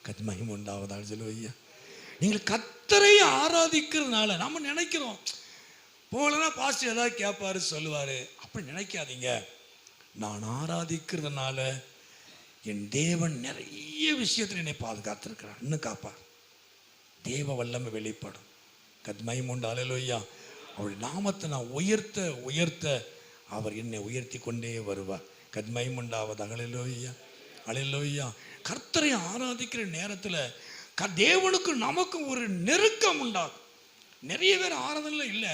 கத்மயம் உண்டாவதாக. அல்லேலூயா. நீங்கள் கர்த்தரை ஆராதிக்கிறதுனால நம்ம நினைக்கிறோம், போகலன்னா பாஸ்டர் ஏதாவது கேட்பாரு சொல்லுவார், அப்படி நினைக்காதீங்க. நான் ஆராதிக்கிறதுனால என் தேவன் நிறைய விஷயத்தில் என்னை பாதுகாத்திருக்கிறார், இன்னும் காப்பார். தேவ வல்லமை வெளிப்படும். கத்மயம் உண்டு. அல்லேலூயா. அவருடைய நாமத்தை நான் உயர்த்த உயர்த்த அவர் என்னை உயர்த்தி கொண்டே வருவார். கத்மயம் உண்டாவதாக. அல்லேலூயா. அல்லேலூயா. கர்த்தரை ஆராதிக்கிற நேரத்தில் தேவனுக்கு நமக்கு ஒரு நெருக்கம் உண்டாகும். நிறைய பேர் ஆராதனையில் இல்லை,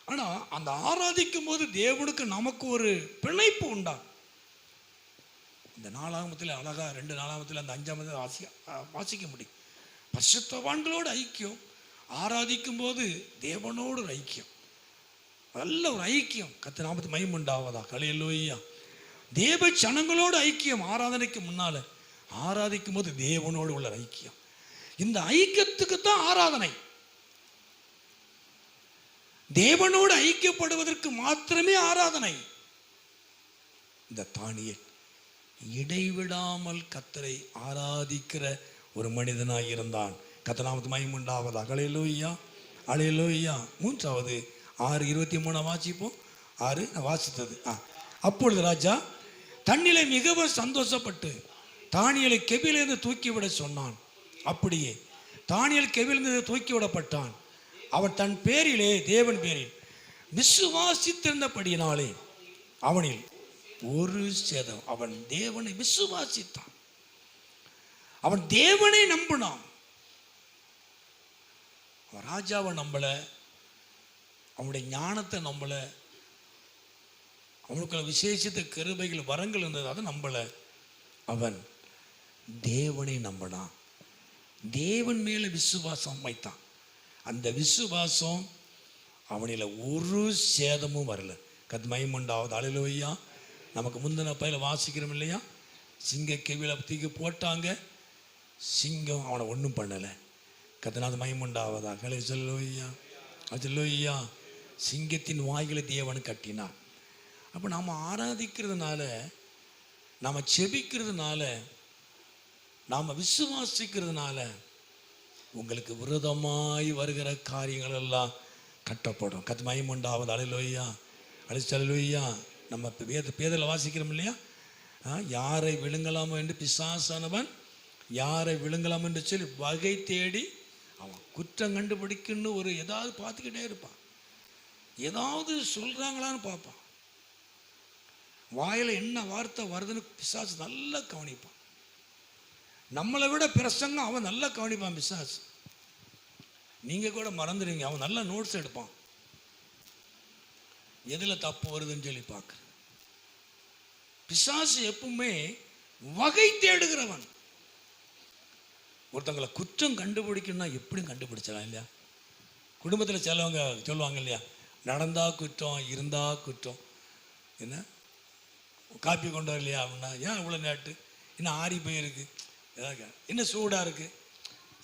ஆனால் அந்த ஆராதிக்கும் போது தேவனுக்கு நமக்கு ஒரு பிணைப்பு உண்டாகும். இந்த 4ஆமத்தில் அழகா 2 4ஆமத்தில் அந்த 5ஆமத்தில் வாசிக்க முடியும். பரிசுத்தவான்களோடு ஐக்கியம், ஆராதிக்கும் போது தேவனோடு ஒரு ஐக்கியம், நல்ல ஒரு ஐக்கியம். கர்த்தர் நாமத்துக்கு மகிமை உண்டாவதாக. அல்லேலூயா. தேவ ஜனங்களோடு ஐக்கியம். ஆராதனைக்கு முன்னால ஆராதிக்கும் போது தேவனோடு உள்ள ஐக்கியம். இந்த ஐக்கியத்துக்கு தான் ஆராதனை. தேவனோடு ஐக்கியப்படுவதற்கு மாத்திரமே ஆராதனை. இந்த தானியேல் இடைவிடாமல் கர்த்தரை ஆராதிக்கிற ஒரு மனிதனாய் இருந்தான். கர்த்தர் நாமத்துக்கு மகிமை உண்டாவதாக. அல்லேலூயா. அல்லேலூயா. 3வது 6:23 வாசிப்போம். 6 வாசித்தது. அப்பொழுது ராஜா தன்னிலே மிகவும் சந்தோஷப்பட்டு தானியேலை கெபியிலிருந்து தூக்கிவிட சொன்னான். அப்படியே தானியேல் கெபியிலிருந்து தூக்கிவிடப்பட்டான். அவன் தன் பேரிலே, தேவன் பேரில் விசுவாசித்திருந்தபடியினாலே அவனில் ஒரு சேதம். அவன் தேவனை விசுவாசித்தான். அவன் தேவனை நம்பினான். அவன் ராஜாவை நம்பல, அவனுடைய ஞானத்தை நம்பல, அவனுக்குள்ள விசேஷித்த கிருபைகள் வரங்கள் இருந்தது, அதை நம்பல. அவன் தேவனை நம்பினான். தேவன் மேல விசுவாசம் வைத்தான். அந்த விசுவாசம் அவனில் ஒரு சேதமும் வரல. கத்மயம் உண்டாவது. அல்லேலூயா. நமக்கு முந்தின பயில வாசிக்கிறோம் இல்லையா, சிங்க கெவில தூக்கி போட்டாங்க, சிங்கம் அவனை ஒன்றும் பண்ணலை. கர்த்தருக்கு மகிமை உண்டாவதாக. அல்லேலூயா. அல்லேலூயா. சிங்கத்தின் வாய்களை தேவன் கட்டினார். அப்போ நாம் ஆராதிக்கிறதுனால, நாம் செபிக்கிறதுனால, நாம் விசுவாசிக்கிறதுனால உங்களுக்கு விரோதமாய் வருகிற காரியங்கள் எல்லாம் கட்டப்படும். கர்த்தருக்கு மகிமை உண்டாவது. அல்லேலூயா. அல்லேலூயா. நம்ம பேதல வாசிக்கிறோம் இல்லையா, யாரை விழுங்கலாமோ என்று பிசாசானவன் யாரை விழுங்கலாம் என்று சொல்லி வகை தேடி அவன் குற்றம் கண்டுபிடிக்கணும்னு ஒரு ஏதாவது பார்த்துக்கிட்டே இருப்பான். ஏதாவது சொல்கிறாங்களான்னு பார்ப்பான். வாயில் என்ன வார்த்தை வருதுன்னு பிசாசு நல்லா கவனிப்பான். நம்மளை விட பிரசங்கம் அவன் நல்லா கவனிப்பான் பிசாசு. நீங்கள் கூட மறந்துடுவீங்க, அவன் நல்லா நோட்ஸ் எடுப்பான். எதில் தப்பு வருதுன்னு சொல்லி பார்க்குற பிசாசு எப்பவுமே வகை தேடுகிறவன். ஒருத்தங்களை குற்றம் கண்டுபிடிக்கணும்னா எப்படியும் கண்டுபிடிச்சலாம் இல்லையா. குடும்பத்தில் சிலவங்க சொல்லுவாங்க இல்லையா, நடந்தா குற்றம், இருந்தா குற்றம். என்ன காப்பி கொண்டு வரலையா அப்படின்னா, ஏன் இவ்வளோ நேட்டு, இன்னும் ஆறி போயிருக்கு, ஏதாவது என்ன சூடாக இருக்குது.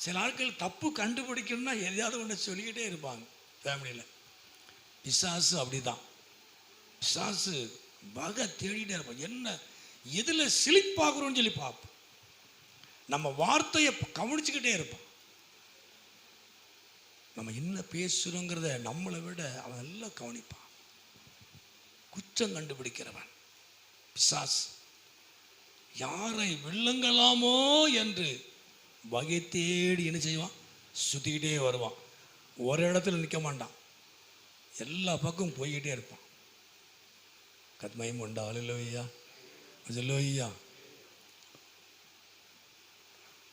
சில ஆட்கள் தப்பு கண்டுபிடிக்கணும்னா எதையாவது ஒன்று சொல்லிக்கிட்டே இருப்பாங்க ஃபேமிலியில். பிசாசு அப்படி தான். பிசாசு வகை தேடிட்டே இருப்பான். என்ன எதில் சிலிப்பாகிறோன்னு சொல்லி பார்ப்போம். நம்ம வார்த்தையை கவனிச்சுக்கிட்டே இருப்பான். நம்ம என்ன பேசுகிறோங்கிறத நம்மளை விட அவன் எல்லாம் கவனிப்பான். குற்றம் கண்டுபிடிக்கிறவன் பிசாசு. யாரை விழுங்கலாமோ என்று வகை தேடி என்ன செய்வான், சுத்திக்கிட்டே வருவான். ஒரு இடத்துல நிற்க மாட்டான், எல்லா பக்கம் போய்கிட்டே இருப்பான். கத்மயம் உண்டா. அல்லேலூயா. அல்லேலூயா.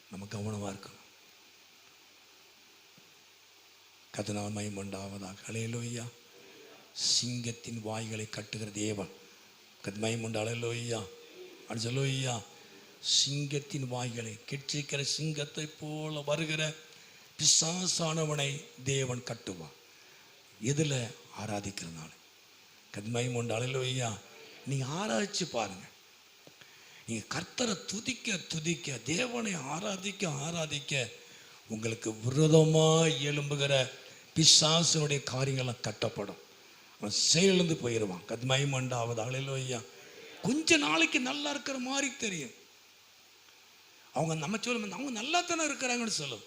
நம்ம கவனமாக இருக்கணும். கர்த்தருக்கு மகிமை உண்டாவதாக. அல்லேலூயா. சிங்கத்தின் வாய்களை கட்டுகிற தேவன். கர்த்தருக்கு மகிமை உண்டா. அல்லேலூயா. அல்லேலூயா. சிங்கத்தின் வாய்களை கெட்சிக்கிற சிங்கத்தை போல வருகிற பிசாசானவனை தேவன் கட்டுவான். எதில்? ஆராதிக்கிறதுனால. கத்மயம் உண்டு. அல்லேலூயா. நீங்கள் ஆராய்ச்சி பாருங்க. நீங்கள் கர்த்தரை துதிக்க துதிக்க, தேவனை ஆராதிக்க ஆராதிக்க, உங்களுக்கு விரோதமாக எழும்புகிற பிசாசனுடைய காரியங்கள்லாம் கட்டப்படும். அவன் செயலிழந்து போயிடுவான். கத்மயம் உண்டாவது. அல்லேலூயா. கொஞ்ச நாளைக்கு நல்லா இருக்கிற மாதிரி தெரியும். அவங்க நம்ம சொல்லும் அவங்க நல்லா தானே இருக்கிறாங்கன்னு சொல்லும்.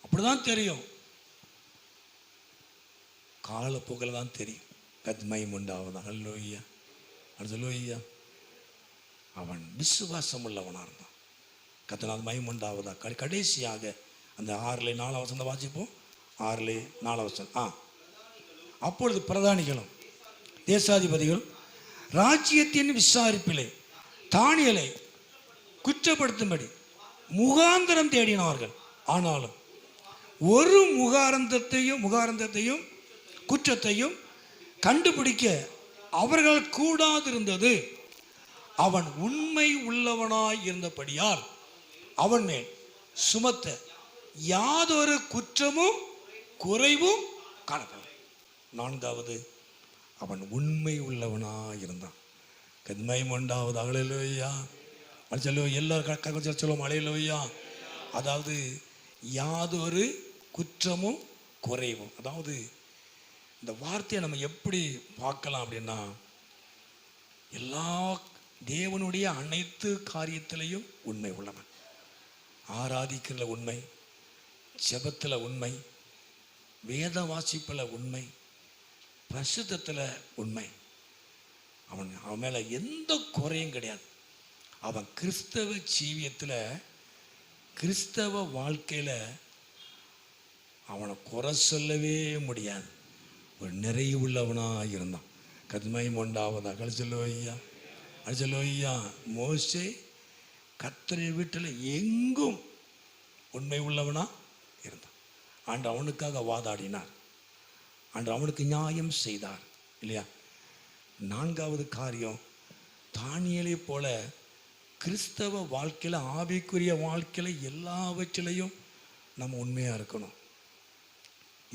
அப்படிதான் தெரியும். காலப்போக்கில் தான் தெரியும். கத்மயம் உண்டாவதான். அல்லேலூயா. அல்லேலூயா. அவன் விசுவாசம் உள்ளவனாக இருந்தான். கர்த்தரால் மகிமை உண்டாவதா. கடைசியாக அந்த 6:4 வாசிப்போம். 6:4. அப்பொழுது பிரதானிகளும் தேசாதிபதிகளும் ராஜ்யத்தின் விசாரிப்பிலே தானியேலை குற்றப்படுத்தும்படி முகாந்தரம் தேடினார்கள். ஆனாலும் ஒரு முகாரந்தத்தையும் குற்றத்தையும் கண்டுபிடிக்க அவர்கள் கூடாதிருந்தது. அவன் உண்மை உள்ளவனாய் இருந்தபடியால் அவன் மேல் சுமத்த யாதொரு குற்றமும் குறைவும் காணப்படும். 4வது, அவன் உண்மை உள்ளவனாய் இருந்தான். கத்மயம் உண்டாவது. அல்லேலூயா. எல்லாரும் சொல்லுவோம். அல்லேலூயா. அதாவது யாதொரு குற்றமும் குறைவும். அதாவது இந்த வார்த்தையை நம்ம எப்படி பார்க்கலாம் அப்படின்னா, எல்லா தேவனுடைய அனைத்து காரியத்திலையும் உண்மை உள்ளவன். ஆராதிக்கிறதுல உண்மை, ஜெபத்தில் உண்மை, வேத வாசிப்பில் உண்மை, பரிசுத்தத்தில் உண்மை. அவன் மேலே எந்த குறையும் கிடையாது. அவன் கிறிஸ்தவ ஜீவியத்தில், கிறிஸ்தவ வாழ்க்கையில் அவனை குறை சொல்லவே முடியாது. ஒரு நிறைய உள்ளவனாக இருந்தான். கத்மயம் உண்டாவதா. கழிச்சலோய்யா. அழிச்சலோய்யா. மோசே கர்த்தருடைய வீட்டில் எங்கும் உண்மை உள்ளவனா இருந்தான். ஆண்டு அவனுக்காக வாதாடினார். ஆண்டு அவனுக்கு நியாயம் செய்தார் இல்லையா? 4வது காரியம், தானியேலை போல கிறிஸ்தவ வாழ்க்கையில், ஆவிக்குரிய வாழ்க்கையில் எல்லாவற்றிலையும் நம்ம உண்மையாக இருக்கணும்.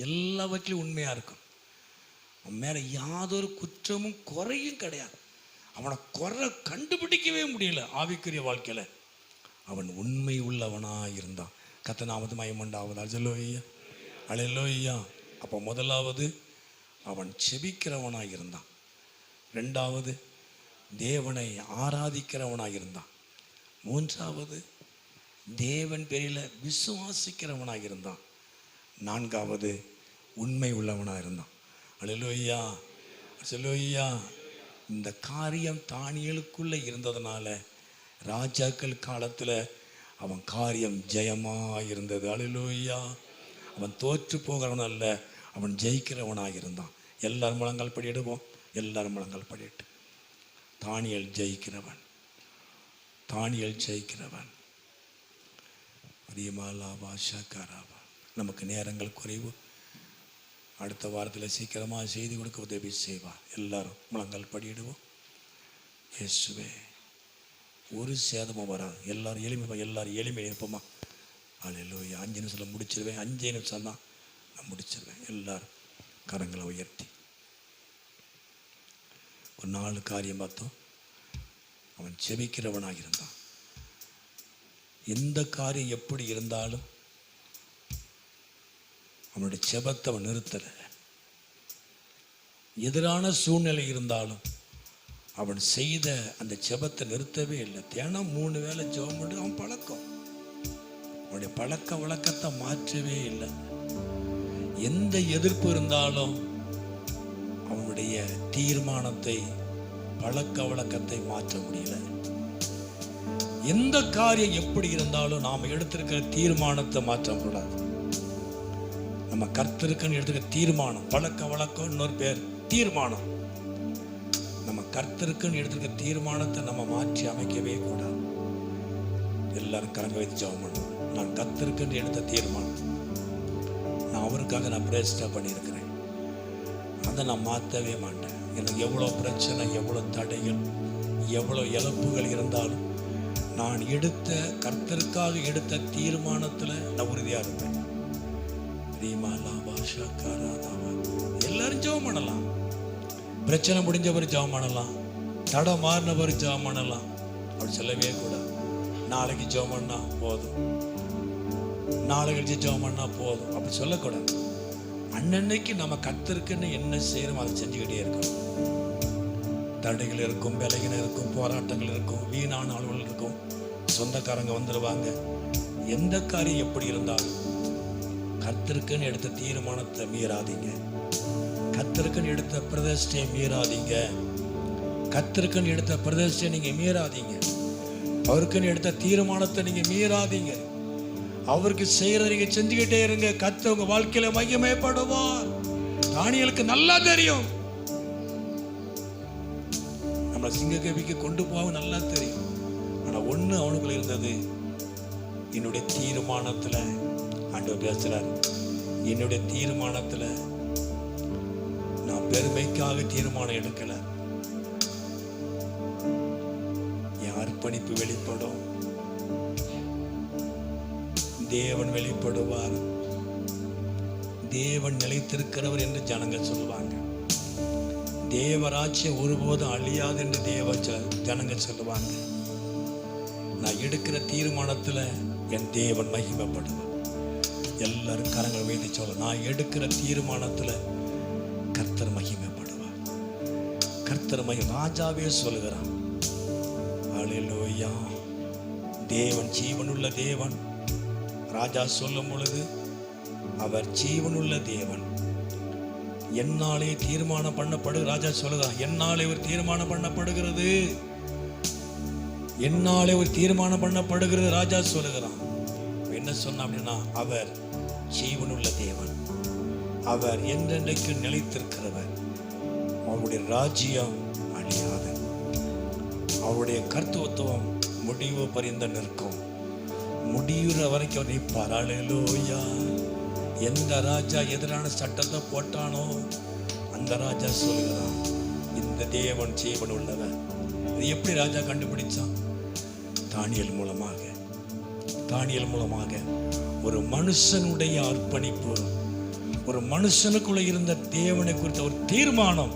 எல்லாவற்றிலையும் உண்மையாக இருக்கணும். அவன் மேலே யாதொரு குற்றமும் குறையும் கிடையாது. அவனை குறை கண்டுபிடிக்கவே முடியல. ஆவிக்குரிய வாழ்க்கையில் அவன் உண்மை உள்ளவனாக இருந்தான். கர்த்தர் மகிமை உண்டாவதா. அல்லேலூயா. அல்லேலூயா. அப்போ முதலாவது அவன் செபிக்கிறவனாக இருந்தான். 2வது தேவனை ஆராதிக்கிறவனாக இருந்தான். 3வது தேவன் பேரில் விசுவாசிக்கிறவனாக இருந்தான். 4வது உண்மை உள்ளவனாக இருந்தான். அல்லேலூயா. அல்லேலூயா. இந்த காரியம் தானியேலுக்குள்ளே இருந்ததுனால ராஜாக்கள் காலத்தில் அவன் காரியம் ஜெயமாக இருந்தது. அல்லேலூயா. அவன் தோற்று போகிறவன் அல்ல, அவன் ஜெயிக்கிறவனாக இருந்தான். எல்லாரும் முழங்கால் படியிடுவோம். எல்லாரும் முழங்கால் படியிட்டு. தானியேல் ஜெயிக்கிறவன். தானியேல் ஜெயிக்கிறவன். அதிகமாலாவா ஷாக்காராவா. நமக்கு நேரங்கள் குறைவு. அடுத்த வாரத்தில் சீக்கிரமாக செய்தி கொடுக்க உதவி செய்வார். எல்லாரும் முழங்கால் படியிடுவோம். இயேசுவே, ஒரு சேதமும் வராது. எல்லாரும் எளிமை இருப்போமா? அல்லேலூயா. 5 நிமிஷத்தில் முடிச்சிருவேன். 5 நிமிஷம் தான் நான் முடிச்சிருவேன். எல்லாரும் கரங்களை உயர்த்தி. ஒரு 4 காரியம் பார்த்தோம். அவன் செபிக்கிறவனாக இருந்தான். எந்த காரியம் எப்படி இருந்தாலும் அவனுடைய செபத்தை அவன் நிறுத்தலை. எதிரான சூழ்நிலை இருந்தாலும் அவன் செய்த அந்த செபத்தை நிறுத்தவே இல்லை. தினம் 3 வேளை ஜெபம் பண்ணி அவன் பழக்கம். அவனுடைய பழக்க வழக்கத்தை மாற்றவே இல்லை. எந்த எதிர்ப்பு இருந்தாலும் அவனுடைய தீர்மானத்தை, பழக்க வழக்கத்தை மாற்ற முடியல. எந்த காரியம் எப்படி இருந்தாலும் நாம் எடுத்திருக்கிற தீர்மானத்தை மாற்றக்கூடாது. நம்ம கர்த்தருக்குன்னு எடுத்துக்க தீர்மானம், பழக்க வழக்கம் இன்னொரு பேர் தீர்மானம். நம்ம கர்த்தருக்குன்னு எடுத்துக்க தீர்மானத்தை நம்ம மாற்றி அமைக்கவே கூடாது. எல்லாரும் கரங்க வைத்து ஜெபம் பண்ணுவோம். நான் கர்த்தருக்குன்னு எடுத்த தீர்மானம், நான் அவருக்காக நான் பிரேஸ்டா பண்ணியிருக்கிறேன். அதை நான் மாற்றவே மாட்டேன். எனக்கு எவ்வளோ பிரச்சனை, எவ்வளோ தடைகள், எவ்வளவு இழப்புகள் இருந்தாலும் நான் எடுத்த கர்த்தருக்காக எடுத்த தீர்மானத்தில் நான் உறுதியா இருப்பேன். எல்லாரும் ஜெபம் பண்ணலாம். பிரச்சனை முடிஞ்சவர் ஜெபம் பண்ணலாம், தடை மாறினவர் ஜெபம் பண்ணலாம். அப்படி சொல்லவே கூடாது. நாளைக்கு ஜெபம் பண்ணா போதும், நாளை கழிச்சு ஜெபம் பண்ணா போதும், அப்படி சொல்லக்கூடாது. அன்னன்னைக்கு நம்ம கர்த்தருக்குன்னு என்ன செய்யறோம் அதை செஞ்சுக்கிட்டே இருக்கணும். தடைகள் இருக்கும், விலகின இருக்கும், போராட்டங்கள் இருக்கும், வீணான ஆளுகள் இருக்கும், சொந்தக்காரங்க வந்துடுவாங்க. எந்த காரியம் எப்படி இருந்தாலும் கர்த்தருக்குன்னு எடுத்த தீர்மானத்தை மீறாதீங்க. கர்த்தருக்குன்னு எடுத்த பிரதிஷ்டையை மீறாதீங்க. கர்த்தருக்குன்னு எடுத்த பிரதிஷ்டையை நீங்க மீறாதீங்க. அவருக்குன்னு எடுத்த தீர்மானத்தை நீங்க மீறாதீங்க. அவருக்கு செய்யறத நீங்க செஞ்சுக்கிட்டே இருங்க. கர்த்தர் உங்க வாழ்க்கையில மகிமைப்படுவார். தானியேலுக்கு நல்லா தெரியும், நம்ம சிங்கக்கவிக்கு கொண்டு போக நல்லா தெரியும். ஆனா ஒண்ணு அவனுக்குள்ள இருந்தது, என்னுடைய தீர்மானத்துல ஆண்டவர் பேசுறார். என்னுடைய தீர்மானத்துல நான் பெருமைக்காக தீர்மானம் எடுக்கல. என் அர்ப்பணிப்பு வெளிப்படும். தேவன் வெளிப்படுவார். தேவன் நிலைத்திருக்கிறவர் என்று ஜனங்க சொல்லுவாங்க. தேவராட்சியம் ஒருபோதும் அழியாது என்று ஜனங்க சொல்லுவாங்க. நான் எடுக்கிற தீர்மானத்துல என் தேவன் மகிமைப்படுவார். எல்லாரும் கரங்கள் வைத்து சொல்ல, நான் எடுக்கிற தீர்மானத்துல கர்த்தர் மகிமைப்படுவார். கர்த்தர் ராஜாவே சொல்லுகிறான், அல்லேலூயா. தேவன் ஜீவனுள்ள தேவன். ராஜா சொல்லும் பொழுது அவர் ஜீவனுள்ள தேவன். என்னாலே தீர்மானம் பண்ணப்படுகிறது. ராஜா சொல்லுகிறான், என்னாலே ஒரு தீர்மானம் பண்ணப்படுகிறது, என்னாலே ஒரு தீர்மானம் பண்ணப்படுகிறது. ராஜா சொல்லுகிறான். என்ன சொன்ன அப்படின்னா, அவர் ஜீவனுள்ள தேவன், அவர் என்றென்றைக்கு நிலைத்திருக்கிறவர், அவருடைய ராஜ்யம் அழியாது, அவருடைய கர்த்தத்துவம் முடிவு பரிந்த நிற்கும், முடிவுற வரைக்கும் நிற்பார். அல்லேலூயா. எந்த ராஜா எதிரான சட்டத்தை போட்டானோ அந்த ராஜா சொல்லுகிறான், இந்த தேவன் ஜீவன் உள்ளவர். இது எப்படி ராஜா கண்டுபிடிச்சான்? தானியேல் மூலமாக. தானியேல் மூலமாக ஒரு மனுஷனுடைய அர்ப்பணிப்பு, ஒரு மனுஷனுக்குள்ள இருந்த தேவனை குறித்த ஒரு தீர்மானம்,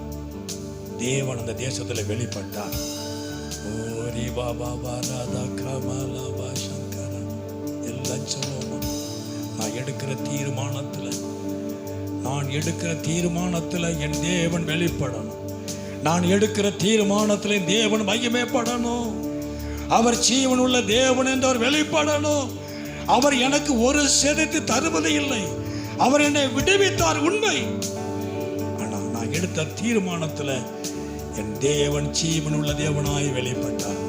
தேவன் அந்த தேசத்துல வெளிப்பட்டார். எல்லாம் சொல்லணும். நான் எடுக்கிற தீர்மானத்துல, நான் எடுக்கிற தீர்மானத்துல என் தேவன் வெளிப்படணும். நான் எடுக்கிற தீர்மானத்துல என் தேவன் மகிமைப்படணும். அவர் ஜீவன் உள்ள தேவன் என்று அவர் வெளிப்படணும். அவர் எனக்கு ஒரு சேதத்தை தருவது இல்லை. அவர் என்னை விடுவித்தார், உண்மை. ஆனா நான் எடுத்த தீர்மானத்துல என் தேவன் ஜீவன் உள்ள தேவனாய் வெளிப்பட்டார்,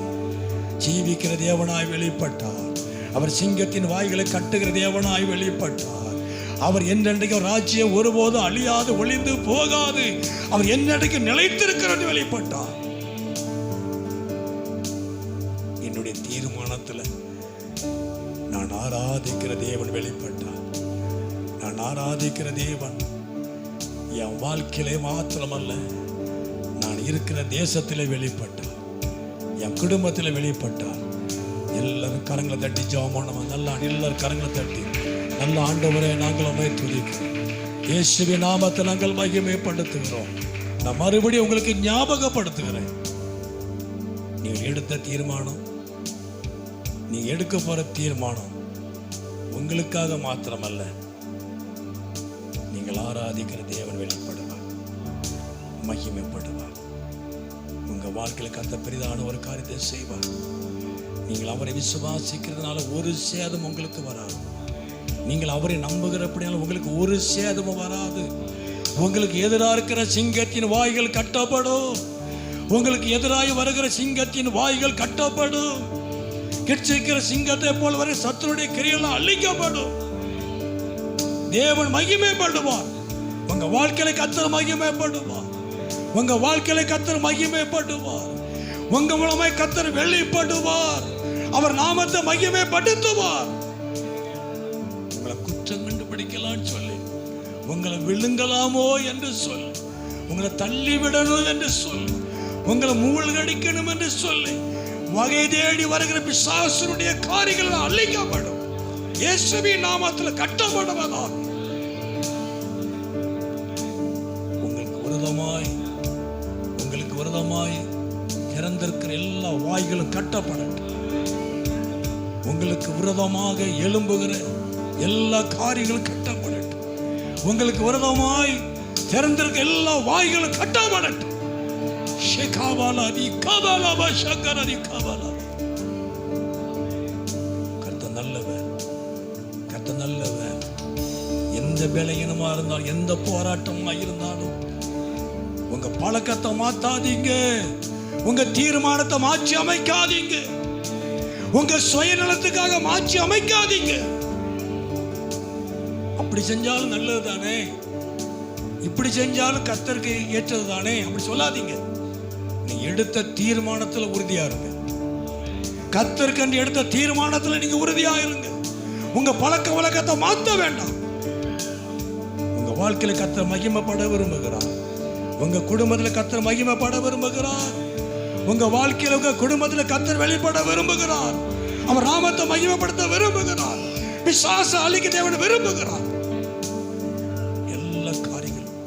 ஜீவிக்கிற தேவனாய் வெளிப்பட்டார். அவர் சிங்கத்தின் வாய்களை கட்டுகிற தேவனாய் வெளிப்பட்டார். அவர் என்னென்றைக்கு ராஜ்யம் ஒருபோதும் அழியாது, ஒளிந்து போகாது, அவர் என்னென்றைக்கு நிலைத்திருக்கிறது வெளிப்பட்டார். என்னுடைய தீர்மானத்துல நான் ஆராதிக்கிற தேவன் வெளிப்பட்டார். நான் ஆராதிக்கிற தேவன் என் வாழ்க்கையிலே மாத்திரமல்ல, நான் இருக்கிற தேசத்திலே வெளிப்பட்டார், என் குடும்பத்தில் வெளிப்பட்டார். எல்லாரும் கரங்களை தட்டி ஜெபம் பண்ணுவோம். நல்லா எல்லாரும் கரங்களை தட்டி, நல்ல ஆண்டவரே நாங்கள் உம்மை துதிக்கிறோம். இயேசுவின் நாமத்தை நாங்கள் மகிமைப்படுத்துகிறோம். நான் மறுபடியும் உங்களுக்கு ஞாபகப்படுத்துகிறேன், நீங்கள் எடுத்த தீர்மானம், நீங்க எடுக்க போற தீர்மானம் உங்களுக்காக மாத்திரமல்ல, நீங்கள் ஆராதிக்கிற தேவன் வெளிப்படுவார், மகிமைப்படுவார். உங்க வாழ்க்கையில கர்த்தர் பெரிதான ஒரு காரியத்தை செய்வார். நீங்கள் அவரை விசுவாசிக்கிறதுனால ஒரு சேதம் உங்களுக்கு வராது. நீங்கள் அவரை நம்புகிறபடியால் உங்களுக்கு ஒரு சேதமும் வராது. உங்களுக்கு எதிராக இருக்கிற சிங்கத்தின் வாய்கள் கட்டப்படும். உங்களுக்கு எதிராக வருகிற சிங்கத்தின் வாய்கள் கட்டப்படும். கிட்சிக்கிற சிங்கத்தை போல் வரை சத்துருடைய கிரியெல்லாம் அழிக்கப்படும். தேவன் மகிமைப்படுவார். உங்க வாழ்க்கையில கர்த்தர் மகிமைப்படுவார். உங்க வாழ்க்கையில கர்த்தர் மகிமைப்படுவார். உங்க மூலமாய் கர்த்தர் வெளிப்படுவார். அவர் நாமத்தை மகிமைப்படுத்துவார். உங்களை குற்றம் கண்டுபிடிக்கலாம்னு சொல்லி, உங்களை விழுங்கலாமோ என்று சொல்லி, உங்களை தள்ளிவிடணும் என்று சொல்லி, உங்களை மூழ்கடிக்கணும் என்று சொல்லி வகை தேடி வருகிற பிசாசுடைய காரியங்கள் அழிக்கப்படும். இயேசுவின் நாமத்தில் கட்டப்படுவதாக. உங்களுக்கு விரோதமாய் திறந்திருக்கிற எல்லா வாய்களும் கட்டப்படட்டும். உங்களுக்கு விரோதமாக எழும்புகிற எல்லா காரியங்களும் கட்டப்படட்டும். உங்களுக்கு விரோதமாய் திறந்திருக்க எல்லா வாய்களும் கட்டப்படட்டும். கர்த்தர் நல்லவர், கர்த்தர் நல்லவர். எந்த பலவீனமா இருந்தாலும், எந்த போராட்டமா இருந்தாலும் உங்க பழக்கத்தை மாத்தாதீங்க. உங்க தீர்மானத்தை மாற்றி அமைக்காதீங்க. உங்க சுயநலத்துக்காக மாற்றி அமைக்காதீங்க. அப்படி செஞ்சாலும் நல்லது தானே, இப்படி செஞ்சாலும் கர்த்தருக்கு ஏற்றது தானே, அப்படி சொல்லாதீங்க. நீ எடுத்த தீர்மானத்தில் உறுதியா இருங்க. கர்த்தருக்கு எடுத்த தீர்மானத்தில் நீங்க உறுதியா இருங்க. உங்க பழக்க வழக்கத்தை மாற்ற வேண்டாம். உங்க வாழ்க்கையில கர்த்தர் மகிமைப்பட விரும்புகிறார். உங்க குடும்பத்தில் கர்த்தர் மகிமைப்பட விரும்புகிறார். உங்க வாழ்க்கையில உங்க குடும்பத்தில் கர்த்தர் வெளிப்பட விரும்புகிறார். அவர் நாமத்தை மகிமைப்படுத்த விரும்புகிறார். பிசாசு அழிக்க தேவன் விரும்புகிறார். எல்லா காரியங்களும்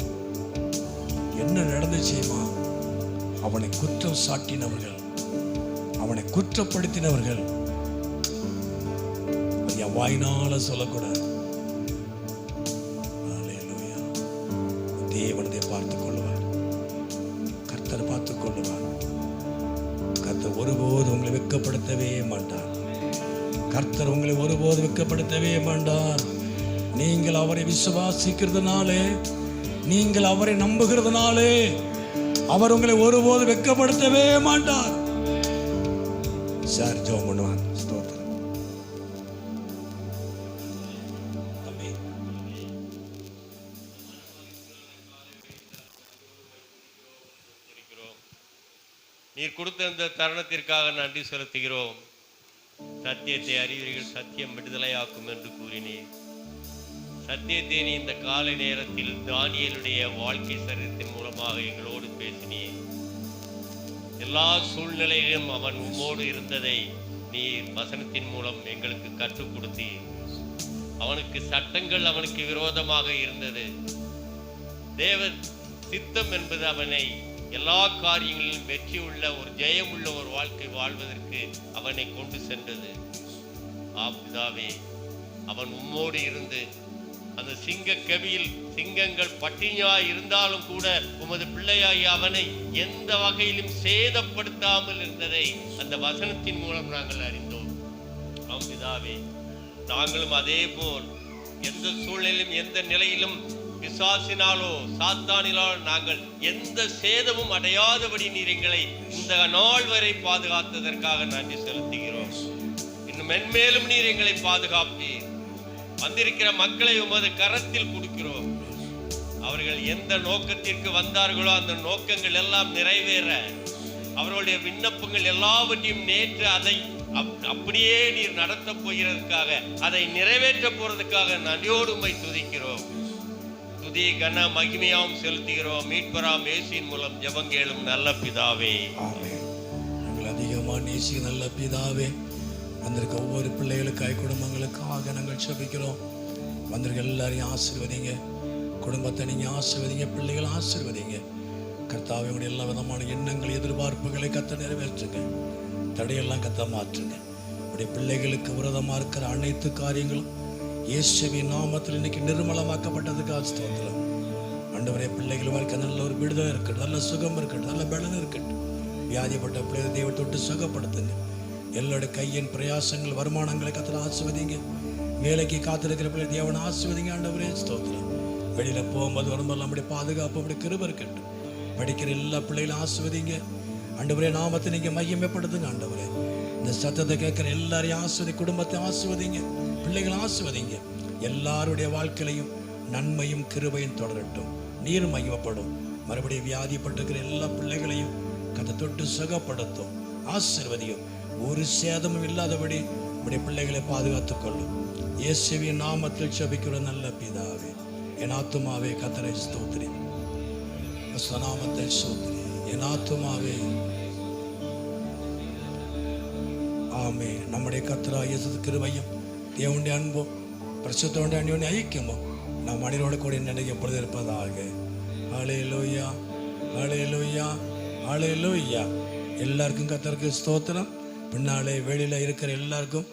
என்ன நடந்துச்சுமா, அவனை குற்றம் சாட்டினவர்கள், அவனை குற்றப்படுத்தினவர்கள் என் வாயினால சொல்லக்கூடாது. தேவனதை பார்த்துக் கொள்வார். கர்த்தர் பார்த்துக் கொள்வார். கர்த்தர் ஒருபோது உங்களை வெட்கப்படுத்தவே மாட்டார். கர்த்தர் உங்களை ஒருபோது வெட்கப்படுத்தவே மாட்டார். நீங்கள் அவரை விசுவாசிக்கிறதுனாலே, நீங்கள் அவரை நம்புகிறதுனாலே அவர் உங்களை ஒருபோது வெட்கப்படுத்தவே மாட்டார். சார் ஜெபம் பண்ணுவார். ஸ்தோத்திரம். நீர் கொடுத்த இந்த தருணத்திற்காக நன்றி செலுத்துகிறோம். சத்தியத்தை அறிவீர்கள், சத்தியம் விடுதலையாக்கும் என்று கூறினீர். சத்தியத்தை நீ இந்த காலை நேரத்தில் தானியேலுடைய வாழ்க்கை சரித்தின் மூலமாக எங்களோடு பேசினீர். எல்லா சூழ்நிலையிலும் அவன் உம்மோடு இருந்ததை நீர் வசனத்தின் மூலம் எங்களுக்கு கற்றுக் கொடுத்தீர். அவனுக்கு சட்டங்கள் அவனுக்கு விரோதமாக இருந்தது. தேவ சித்தம் என்பது அவனை எல்லா காரியங்களிலும் வெற்றி உள்ள ஒரு ஜெயமுள்ள ஒரு வாழ்க்கை வாழ்வதற்கு அவனை கொண்டு சென்றது. ஆபிதாவே, அவன் உம்மோடு இருந்து அந்த சிங்க கவியில் சிங்கங்கள் பட்டினியாய் இருந்தாலும் கூட உமது பிள்ளையாய் அவனை எந்த வகையிலும் சேதப்படுத்தாமல் இருந்ததை அந்த வசனத்தின் மூலம் நாங்கள் அறிந்தோம். ஆபிதாவே, நாங்களும் அதே போல் எந்த சூழ்நிலையிலும் எந்த நிலையிலும் பிசாசினாலோ சாத்தானினாலோ நாங்கள் எந்த சேதமும் அடையாதபடி நீர் எங்களை இந்த நாள் வரை பாதுகாத்ததற்காக நன்றி செலுத்துகிறோம். இன்னும் மென்மேலும் நீர் எங்களை பாதுகாப்பீர். வந்திருக்கிற மக்களை உமது கரத்தில் கொடுக்கிறோம். அவர்கள் எந்த நோக்கத்திற்கு வந்தார்களோ அந்த நோக்கங்கள் எல்லாம் நிறைவேற, அவர்களுடைய விண்ணப்பங்கள் எல்லாவற்றையும் நேற்று அதை அப்படியே நீர் நடத்த போகிறதுக்காக, அதை நிறைவேற்ற போறதுக்காக நன்றியோடு உம்மை துதிக்கிறோம். துதி கன மகிமையாவும் செலுத்துகிறோம். மீட்பராம் இயேசுவின் மூலம் ஜெபங்கேளும் நல்ல பிதாவே. நாங்கள் அதிகமாக நேசி நல்ல பிதாவே, வந்திருக்க ஒவ்வொரு பிள்ளைகளுக்காய் குடும்பங்களுக்காக நாங்கள் ஜெபிக்கிறோம். வந்திருக்க எல்லாரையும் ஆசீர்வதிங்க. குடும்பத்தை நீங்க ஆசீர்வதிங்க, பிள்ளைகளை ஆசீர்வதிங்க. கர்த்தாவே, உடைய எல்லா விதமான எண்ணங்கள் எதிர்பார்ப்புகளை கத்த நிறைவேற்றுங்க. தடையெல்லாம் கத்த மாற்றுங்க. உடைய பிள்ளைகளுக்கு விரோதமா இருக்கிற அனைத்து காரியங்களும் இயேசுவின் நாமத்தில் இன்னைக்கு நிர்மலமாக்கப்பட்டதுக்காக ஸ்தோத்திரம். ஆண்டவரே, பிள்ளைகள் வாழ்க்கை நல்ல ஒரு விடுதலை இருக்கட்டும், நல்ல சுகம் இருக்கட்டும், நல்ல பலன் இருக்கட்டும். வியாதிப்பட்ட பிள்ளைகளை தெய்வத்தை தொட்டு சுகப்படுத்துங்க. எல்லாருடைய கையின் பிரயாசங்கள் வருமானங்களை கத்தரை ஆசீர்வதிங்க. வேலைக்கு காத்திருக்கிற பிள்ளை தேவனை ஆசீர்வதிங்க. ஆண்டவரே ஸ்தோத்திரம். வெளியில போகும்போது வரும்போது நம்முடைய பாதுகாப்பு, நம்முடைய கிருபை இருக்கட்டும். படிக்கிற எல்லா பிள்ளைகளும் ஆசீர்வதிங்க. ஆண்டவரே, நாமத்தை நீங்க மகிமைப்படுத்துங்க. ஆண்டவரே, இந்த சத்தத்தை கேட்கிற எல்லாரையும் ஆசீர்வதி, குடும்பத்தை ஆசீர்வதிங்க, பிள்ளைகளை ஆசீர்வதிங்க. எல்லாருடைய வாழ்க்கையிலையும் நன்மையும் கிருபையும் தொடரட்டும். நீர் மகிமைப்படும். மறுபடியும் வியாதிப்பட்டிருக்கிற எல்லா பிள்ளைகளையும் கத்தை தொட்டு சுகப்படுத்தும், ஆசீர்வதியும். ஒரு சேதமும் இல்லாதபடி உடைய பிள்ளைகளை பாதுகாத்துக் கொள்ளும். இயேசுவின் நாமத்தில் ஜெபிக்கிற நல்ல பிதாவே. என் ஆத்துமாவே கர்த்தரை ஸ்தோத்திரி, நாமத்தை ஸ்தோத்திரி. என் ஆத்துமாவே. ஆமே. நம்முடைய கர்த்தராகிய இயேசு கிருபையும் தேவனுடைய அன்பும் பரிசுத்தமுடைய அன்பின் ஐக்கியமும் நம் அனைவரோடு கூட நினைக்க எப்பொழுது இருப்பதாக. ஹல்லேலூயா, ஹல்லேலூயா, ஹல்லேலூயா. எல்லாருக்கும் கர்த்தருக்கு ஸ்தோத்திரம். பின்னாலே வெளியில இருக்கிற எல்லாருக்கும்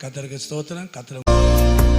கர்த்தருக்கு ஸ்தோத்திரம். கர்த்தர்